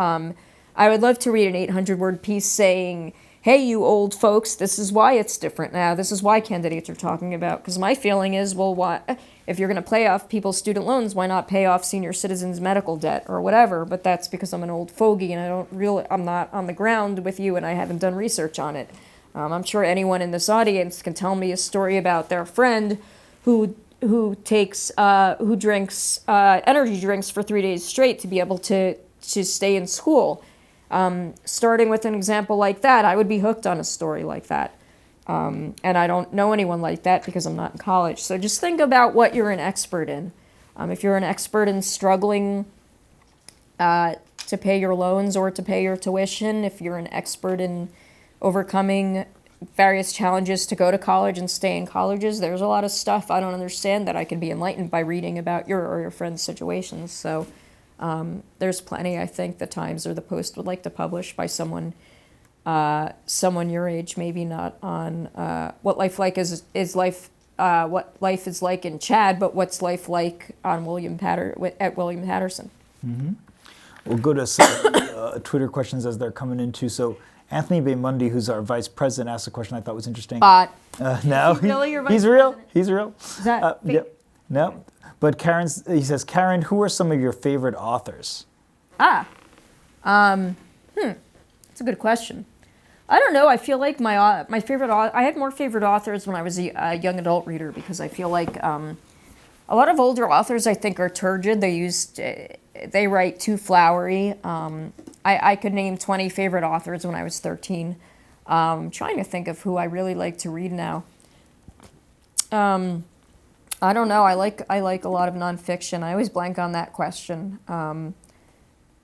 Speaker 2: I would love to read an 800-word piece saying, hey, you old folks, this is why it's different now. This is why candidates are talking about. Because my feeling is, well, why, if you're going to pay off people's student loans, why not pay off senior citizens' medical debt or whatever? But that's because I'm an old fogey and I'm not on the ground with you and I haven't done research on it. I'm sure anyone in this audience can tell me a story about their friend who drinks energy drinks for 3 days straight to be able to stay in school. Starting with an example like that, I would be hooked on a story like that. And I don't know anyone like that because I'm not in college. So just think about what you're an expert in. If you're an expert in struggling to pay your loans or to pay your tuition, if you're an expert in overcoming various challenges to go to college and stay in colleges, there's a lot of stuff I don't understand that I can be enlightened by reading about your or your friend's situations. So there's plenty, I think, the Times or the Post would like to publish by someone your age, maybe not on what life like is life, what life is like in Chad, but what's life like on at William Patterson.
Speaker 1: Mm-hmm. We'll go to some Twitter questions as they're coming in too. So Anthony Baymundi, who's our vice president, asked a question I thought was interesting.
Speaker 2: But
Speaker 1: no,
Speaker 2: really your vice
Speaker 1: he's real.
Speaker 2: president?
Speaker 1: He's real.
Speaker 2: Is that fake?
Speaker 1: Yep. No. But he says, Caren, who are some of your favorite authors?
Speaker 2: That's a good question. I don't know. I feel like my favorite I had more favorite authors when I was a young adult reader because I feel like a lot of older authors I think are turgid. They write too flowery. I could name 20 favorite authors when I was 13. Trying to think of who I really like to read now. I don't know. I like a lot of nonfiction. I always blank on that question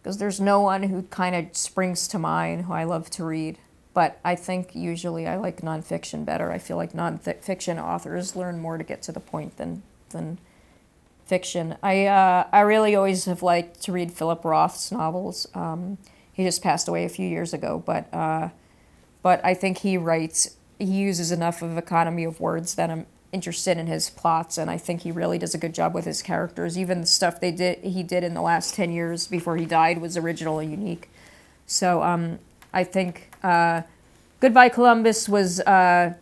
Speaker 2: because there's no one who kind of springs to mind who I love to read. But I think usually I like nonfiction better. I feel like nonfiction authors learn more to get to the point than fiction. I really always have liked to read Philip Roth's novels. He just passed away a few years ago, but I think he uses enough of economy of words that I'm interested in his plots, and I think he really does a good job with his characters. Even the stuff he did in the last 10 years before he died was original and unique. So I think Goodbye Columbus was a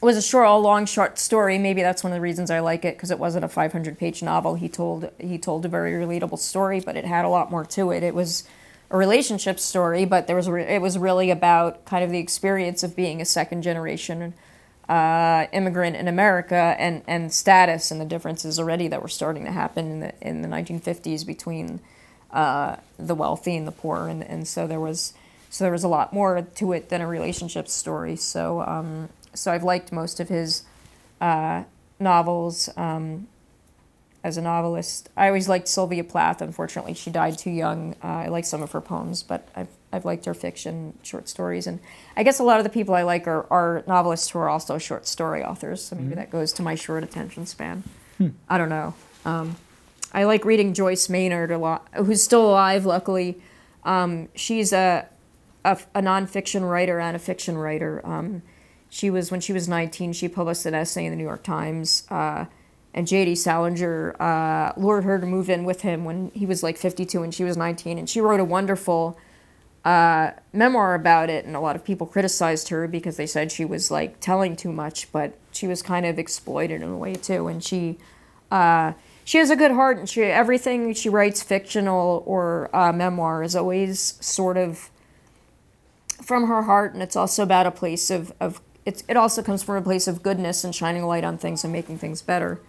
Speaker 2: long short story. Maybe that's one of the reasons I like it, because it wasn't a 500-page novel. He told a very relatable story, but it had a lot more to it. It was a relationship story, but it was really about kind of the experience of being a second-generation immigrant in America and status and the differences already that were starting to happen in the 1950s between the wealthy and the poor, and so there was a lot more to it than a relationship story. So I've liked most of his novels as a novelist. I always liked Sylvia Plath. Unfortunately, she died too young. I like some of her poems, but I've liked her fiction, short stories, and I guess a lot of the people I like are novelists who are also short story authors. So maybe that goes to my short attention span. I don't know. I like reading Joyce Maynard a lot, who's still alive, luckily. She's a nonfiction writer and a fiction writer. When she was 19, she published an essay in the New York Times, and J.D. Salinger lured her to move in with him when he was like 52 and she was 19, and she wrote a wonderful memoir about it, and a lot of people criticized her because they said she was like telling too much, but she was kind of exploited in a way too, and she has a good heart, and everything she writes, fictional or memoir, is always sort of from her heart, and it's also about a place of it also comes from a place of goodness and shining a light on things and making things better.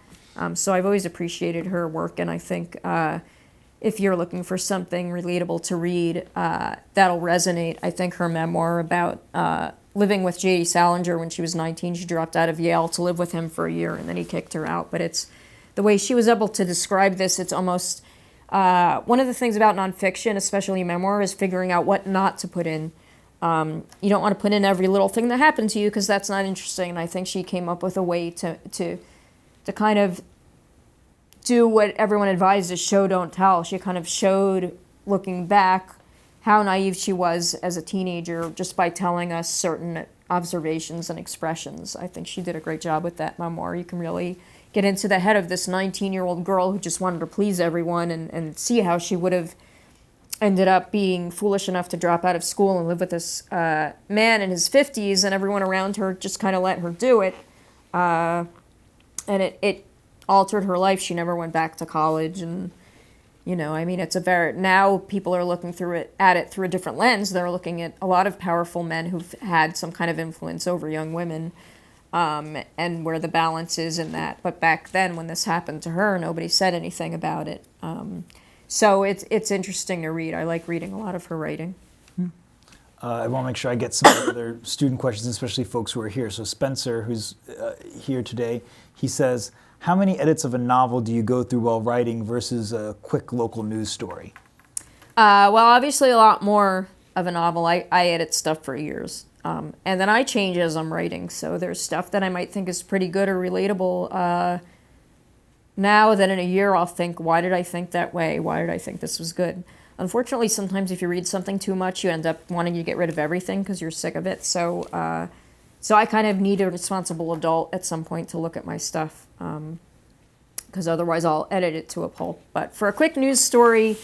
Speaker 2: So I've always appreciated her work, and I think if you're looking for something relatable to read that'll resonate, I think her memoir about living with J.D. Salinger when she was 19, she dropped out of Yale to live with him for a year, and then he kicked her out. But it's the way she was able to describe this, it's almost one of the things about nonfiction, especially memoir, is figuring out what not to put in. You don't want to put in every little thing that happened to you because that's not interesting. And I think she came up with a way to kind of do what everyone advised is show, don't tell. She kind of showed, looking back, how naive she was as a teenager just by telling us certain observations and expressions. I think she did a great job with that memoir. You can really get into the head of this 19-year-old girl who just wanted to please everyone and see how she would have ended up being foolish enough to drop out of school and live with this man in his 50s, and everyone around her just kind of let her do it. And it altered her life. She never went back to college, and I mean, now people are looking at it through a different lens. They're looking at a lot of powerful men who've had some kind of influence over young women, and where the balance is in that. But back then, when this happened to her, nobody said anything about it. So it's interesting to read. I like reading a lot of her writing.
Speaker 1: I want to make sure I get some other student questions, especially folks who are here. So Spencer, who's here today, he says, how many edits of a novel do you go through while writing versus a quick local news story?
Speaker 2: Well, obviously a lot more of a novel. I edit stuff for years. And then I change as I'm writing. So there's stuff that I might think is pretty good or relatable now that in a year I'll think, why did I think that way? Why did I think this was good? Unfortunately, sometimes if you read something too much, you end up wanting to get rid of everything because you're sick of it. So I kind of need a responsible adult at some point to look at my stuff, because otherwise I'll edit it to a pulp. But for a quick news story,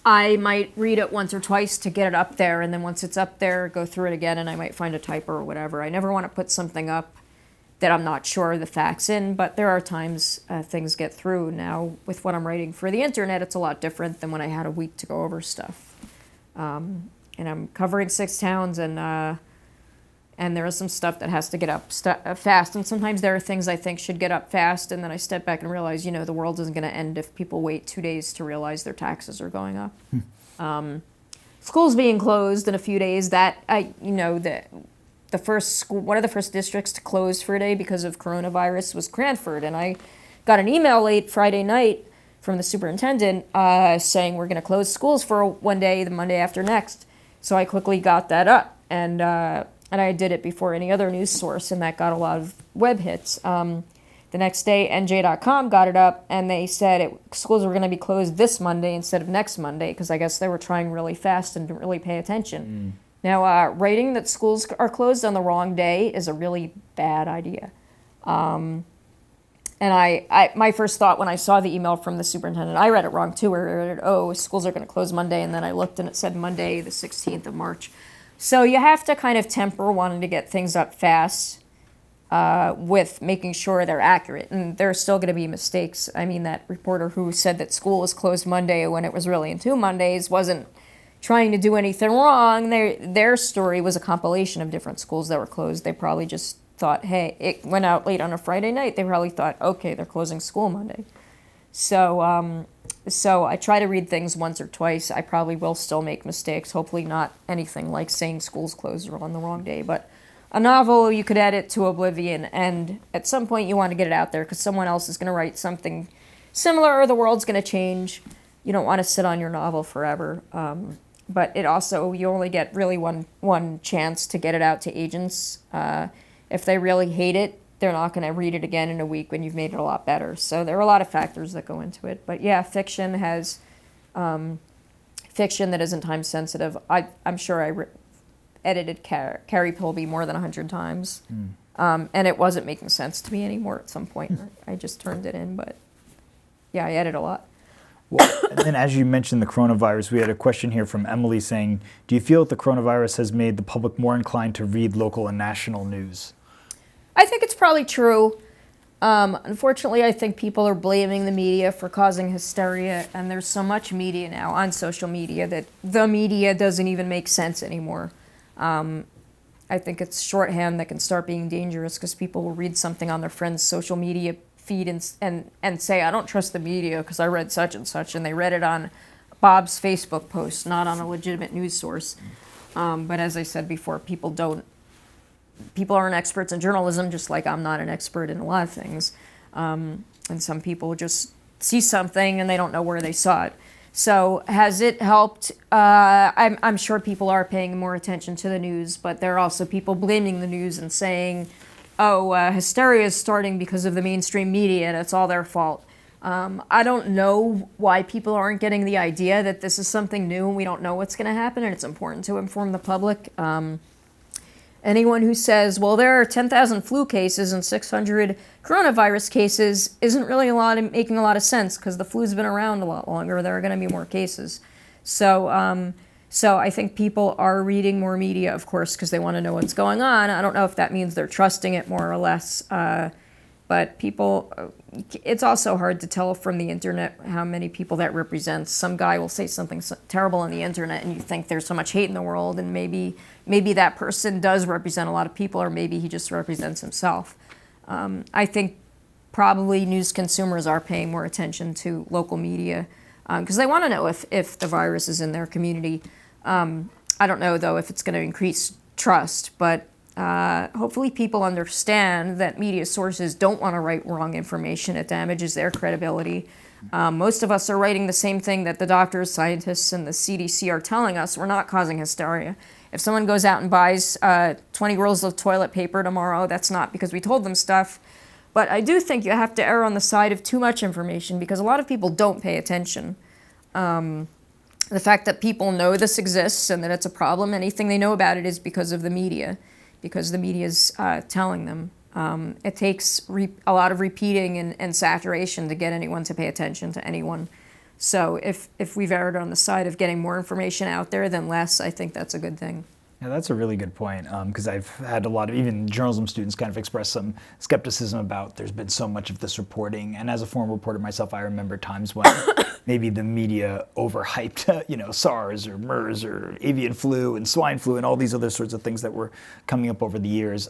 Speaker 2: I might read it once or twice to get it up there, and then once it's up there, go through it again, and I might find a typo or whatever. I never want to put something up that I'm not sure the facts in, but there are times things get through. Now, with what I'm writing for the internet, it's a lot different than when I had a week to go over stuff. And I'm covering 6 towns, and there is some stuff that has to get up fast, and sometimes there are things I think should get up fast, and then I step back and realize, the world isn't going to end if people wait 2 days to realize their taxes are going up. School's being closed in a few days. The first school, one of the first districts to close for a day because of coronavirus was Cranford, and I got an email late Friday night from the superintendent saying we're going to close schools for one day, the Monday after next. So I quickly got that up, and I did it before any other news source, and that got a lot of web hits. The next day, NJ.com got it up, and they said schools were going to be closed this Monday instead of next Monday, because I guess they were trying really fast and didn't really pay attention. Now, writing that schools are closed on the wrong day is a really bad idea. And my first thought when I saw the email from the superintendent, I read it wrong too, where it read, schools are going to close Monday, and then I looked and it said Monday, the 16th of March. So you have to kind of temper wanting to get things up fast with making sure they're accurate. And there are still going to be mistakes. I mean, that reporter who said that school was closed Monday when it was really in 2 Mondays wasn't trying to do anything wrong. Their story was a compilation of different schools that were closed. They probably just thought, hey, it went out late on a Friday night. They probably thought, okay, they're closing school Monday. So I try to read things once or twice. I probably will still make mistakes, hopefully not anything like saying schools closed on the wrong day. But a novel, you could edit to oblivion, and at some point you want to get it out there because someone else is going to write something similar or the world's going to change. You don't want to sit on your novel forever. But it also, you only get really one chance to get it out to agents. If they really hate it, they're not going to read it again in a week when you've made it a lot better. So there are a lot of factors that go into it. But yeah, fiction has fiction that isn't time sensitive. I'm sure I edited Carrie Pilby more than 100 times, and it wasn't making sense to me anymore at some point. I just turned it in, but yeah, I edit a lot.
Speaker 1: Well, and then as you mentioned the coronavirus, we had a question here from Emily saying, do you feel that the coronavirus has made the public more inclined to read local and national news?
Speaker 2: I think it's probably true. Unfortunately, I think people are blaming the media for causing hysteria, and there's so much media now on social media that the media doesn't even make sense anymore. I think it's shorthand that can start being dangerous because people will read something on their friend's social media feed and say, I don't trust the media because I read such and such, and they read it on Bob's Facebook post, not on a legitimate news source. But as I said before, people aren't experts in journalism, just like I'm not an expert in a lot of things. And some people just see something and they don't know where they saw it. So has it helped? I'm sure people are paying more attention to the news, but there are also people blaming the news and saying, hysteria is starting because of the mainstream media and it's all their fault. I don't know why people aren't getting the idea that this is something new and we don't know what's going to happen and it's important to inform the public. Anyone who says, well, there are 10,000 flu cases and 600 coronavirus cases isn't really making a lot of sense because the flu's been around a lot longer. There are going to be more cases. So I think people are reading more media, of course, because they want to know what's going on. I don't know if that means they're trusting it more or less. But people, it's also hard to tell from the internet how many people that represents. Some guy will say something terrible on the internet and you think there's so much hate in the world, and maybe that person does represent a lot of people, or maybe he just represents himself. I think probably news consumers are paying more attention to local media because they want to know if the virus is in their community. I don't know, though, if it's going to increase trust, but hopefully people understand that media sources don't want to write wrong information. It damages their credibility. Most of us are writing the same thing that the doctors, scientists, and the CDC are telling us. We're not causing hysteria. If someone goes out and buys 20 rolls of toilet paper tomorrow, that's not because we told them stuff. But I do think you have to err on the side of too much information because a lot of people don't pay attention. The fact that people know this exists and that it's a problem, anything they know about it is because of the media, because the media is telling them. It takes a lot of repeating and saturation to get anyone to pay attention to anyone. So if we've erred on the side of getting more information out there than less, I think that's a good thing.
Speaker 1: Yeah, that's a really good point, because I've had a lot of even journalism students kind of express some skepticism about there's been so much of this reporting. And as a former reporter myself, I remember times when maybe the media overhyped, SARS or MERS or avian flu and swine flu and all these other sorts of things that were coming up over the years.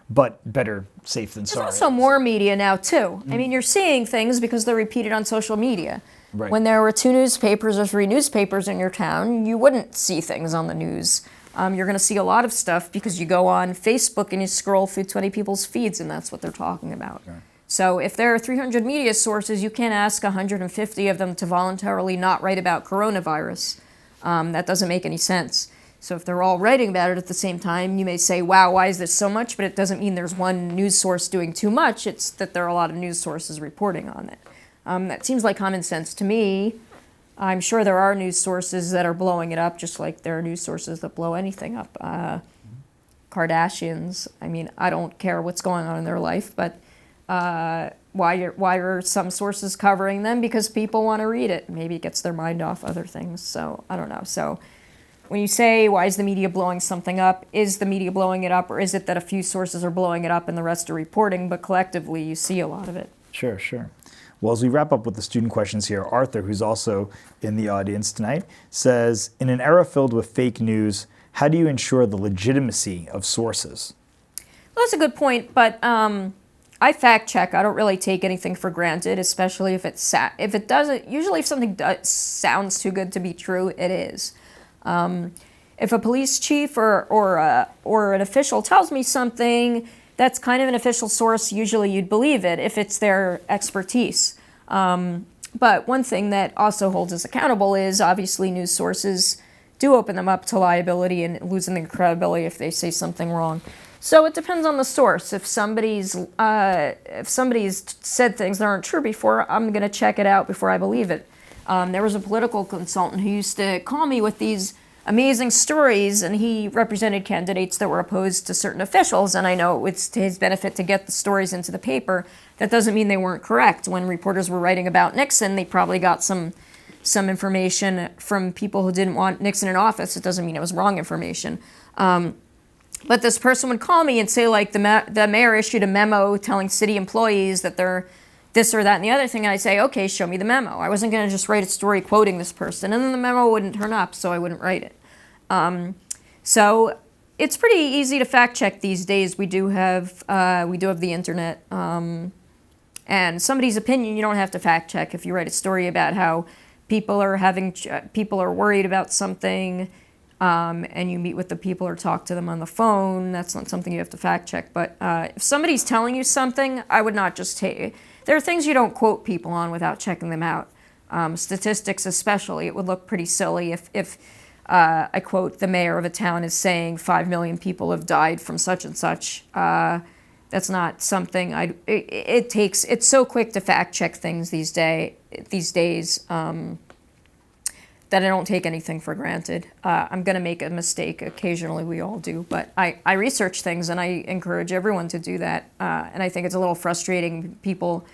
Speaker 1: But better safe than sorry.
Speaker 2: There's also more media now, too. I mean, you're seeing things because they're repeated on social media.
Speaker 1: Right.
Speaker 2: When there were 2 newspapers or 3 newspapers in your town, you wouldn't see things on the news. You're going to see a lot of stuff because you go on Facebook and you scroll through 20 people's feeds and that's what they're talking about. Sure. So if there are 300 media sources, you can't ask 150 of them to voluntarily not write about coronavirus. That doesn't make any sense. So if they're all writing about it at the same time, you may say, wow, why is this so much? But it doesn't mean there's one news source doing too much. It's that there are a lot of news sources reporting on it. That seems like common sense to me. I'm sure there are news sources that are blowing it up, just like there are news sources that blow anything up. Kardashians, I mean, I don't care what's going on in their life, but why are some sources covering them? Because people want to read it. Maybe it gets their mind off other things, so I don't know. So when you say, why is the media blowing something up, is the media blowing it up, or is it that a few sources are blowing it up and the rest are reporting, but collectively you see a lot of it?
Speaker 1: Sure. Well, as we wrap up with the student questions here, Arthur, who's also in the audience tonight, says, in an era filled with fake news, how do you ensure the legitimacy of sources?
Speaker 2: Well, that's a good point, but I fact check. I don't really take anything for granted, especially if it doesn't. Usually, if something sounds too good to be true, it is. If a police chief or an official tells me something that's kind of an official source, usually you'd believe it if it's their expertise. But one thing that also holds us accountable is obviously news sources do open them up to liability and losing their credibility if they say something wrong. So it depends on the source. If somebody's said things that aren't true before, I'm going to check it out before I believe it. There was a political consultant who used to call me with these amazing stories, and he represented candidates that were opposed to certain officials, and I know it's to his benefit to get the stories into the paper. That doesn't mean they weren't correct. When reporters were writing about Nixon, they probably got some information from people who didn't want Nixon in office. It doesn't mean it was wrong information. But this person would call me and say, like, the mayor issued a memo telling city employees that they're this or that and the other thing, and I'd say, okay, show me the memo. I wasn't going to just write a story quoting this person, and then the memo wouldn't turn up, so I wouldn't write it. So it's pretty easy to fact check these days. We do have the internet, and somebody's opinion you don't have to fact check. If you write a story about how people are worried about something, and you meet with the people or talk to them on the phone, that's not something you have to fact check. But if somebody's telling you something, I would not just take. There are things you don't quote people on without checking them out. Statistics especially, it would look pretty silly if I quote the mayor of a town as saying 5 million people have died from such and such. That's not something it's so quick to fact check things these days that I don't take anything for granted. I'm going to make a mistake. Occasionally we all do, but I research things and I encourage everyone to do that. And I think it's a little frustrating. People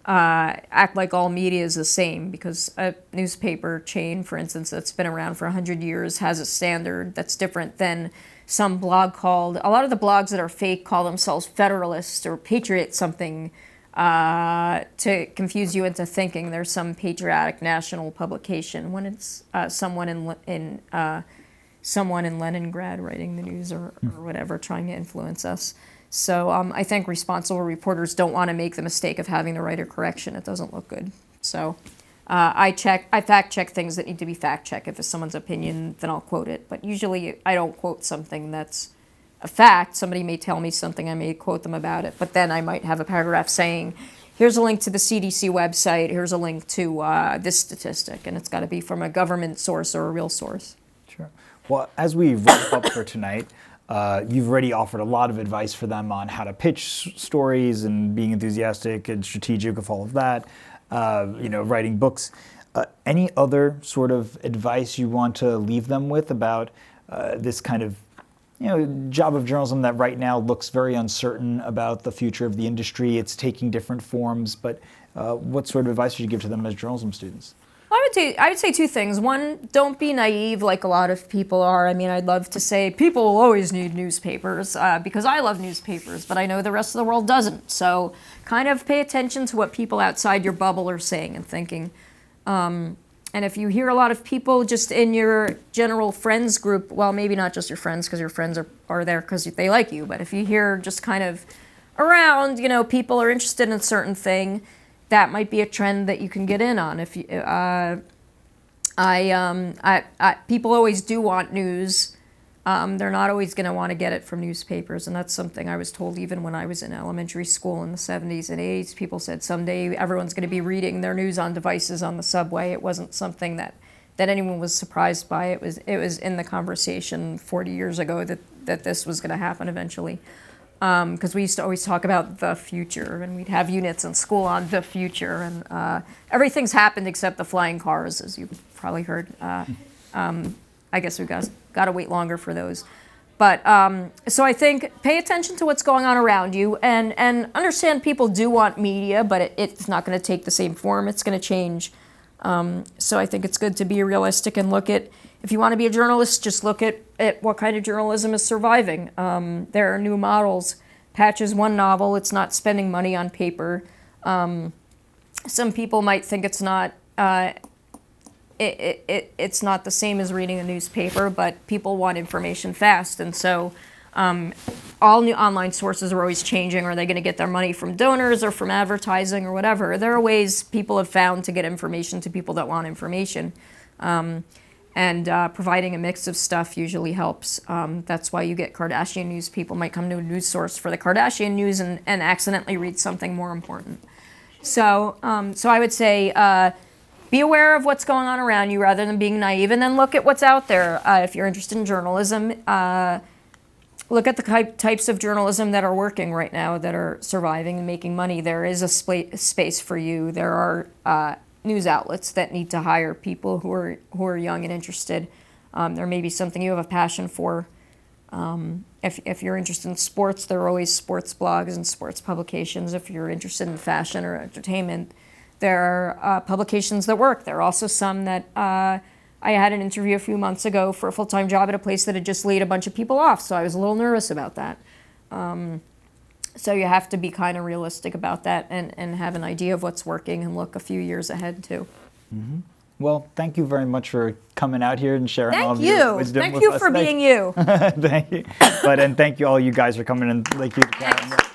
Speaker 2: act like all media is the same, because a newspaper chain, for instance, that's been around for 100 years has a standard that's different than some blog called, a lot of the blogs that are fake call themselves Federalist or Patriot something, to confuse you into thinking there's some patriotic national publication when it's someone in Leningrad writing the news or whatever, trying to influence us. So I think responsible reporters don't want to make the mistake of having to write a correction. It doesn't look good. So I fact check things that need to be fact checked. If it's someone's opinion, then I'll quote it. But usually I don't quote something that's a fact. Somebody may tell me something, I may quote them about it, but then I might have a paragraph saying, here's a link to the CDC website, here's a link to this statistic, and it's got to be from a government source or a real source.
Speaker 1: Sure. Well, as we wrap up for tonight, you've already offered a lot of advice for them on how to pitch stories and being enthusiastic and strategic with all of that, writing books. Any other sort of advice you want to leave them with about this kind of job of journalism that right now looks very uncertain about the future of the industry? It's taking different forms, but what sort of advice would you give to them as journalism students?
Speaker 2: I would say two things. One, don't be naive like a lot of people are. I mean, I'd love to say people will always need newspapers because I love newspapers, but I know the rest of the world doesn't. So kind of pay attention to what people outside your bubble are saying and thinking. And if you hear a lot of people just in your general friends group, well, maybe not just your friends because your friends are there because they like you, but if you hear just kind of around, people are interested in a certain thing, that might be a trend that you can get in on. If you, people always do want news. They're not always going to want to get it from newspapers, and that's something I was told even when I was in elementary school in the 70s and 80s. People said someday everyone's going to be reading their news on devices on the subway. It wasn't something that anyone was surprised by. It was in the conversation 40 years ago that this was going to happen eventually. Because we used to always talk about the future, and we'd have units in school on the future, and everything's happened except the flying cars, as you've probably heard. I guess we've got to wait longer for those. But so I think pay attention to what's going on around you, and understand people do want media, but it's not going to take the same form. It's going to change. So I think it's good to be realistic and look at, if you want to be a journalist, just look at what kind of journalism is surviving. There are new models. Patch is one novel. It's not spending money on paper. Some people might think it's not it's not the same as reading a newspaper, but people want information fast. And so all new online sources are always changing. Are they going to get their money from donors or from advertising or whatever? There are ways people have found to get information to people that want information. And providing a mix of stuff usually helps. That's why you get Kardashian news. People might come to a news source for the Kardashian news and accidentally read something more important. So I would say be aware of what's going on around you rather than being naive, and then look at what's out there. If you're interested in journalism, look at the types of journalism that are working right now, that are surviving and making money. There is a space for you. There are news outlets that need to hire people who are young and interested. There may be something you have a passion for. If you're interested in sports, there are always sports blogs and sports publications. If you're interested in fashion or entertainment, there are publications that work. There are also some that I had an interview a few months ago for a full-time job at a place that had just laid a bunch of people off, so I was a little nervous about that. So you have to be kind of realistic about that and have an idea of what's working and look a few years ahead too. Mm-hmm.
Speaker 1: Well, thank you very much for coming out here and sharing all of your wisdom with us.
Speaker 2: Thank you for being you.
Speaker 1: Thank you. And thank you all you guys for coming in. Thank you, Caren.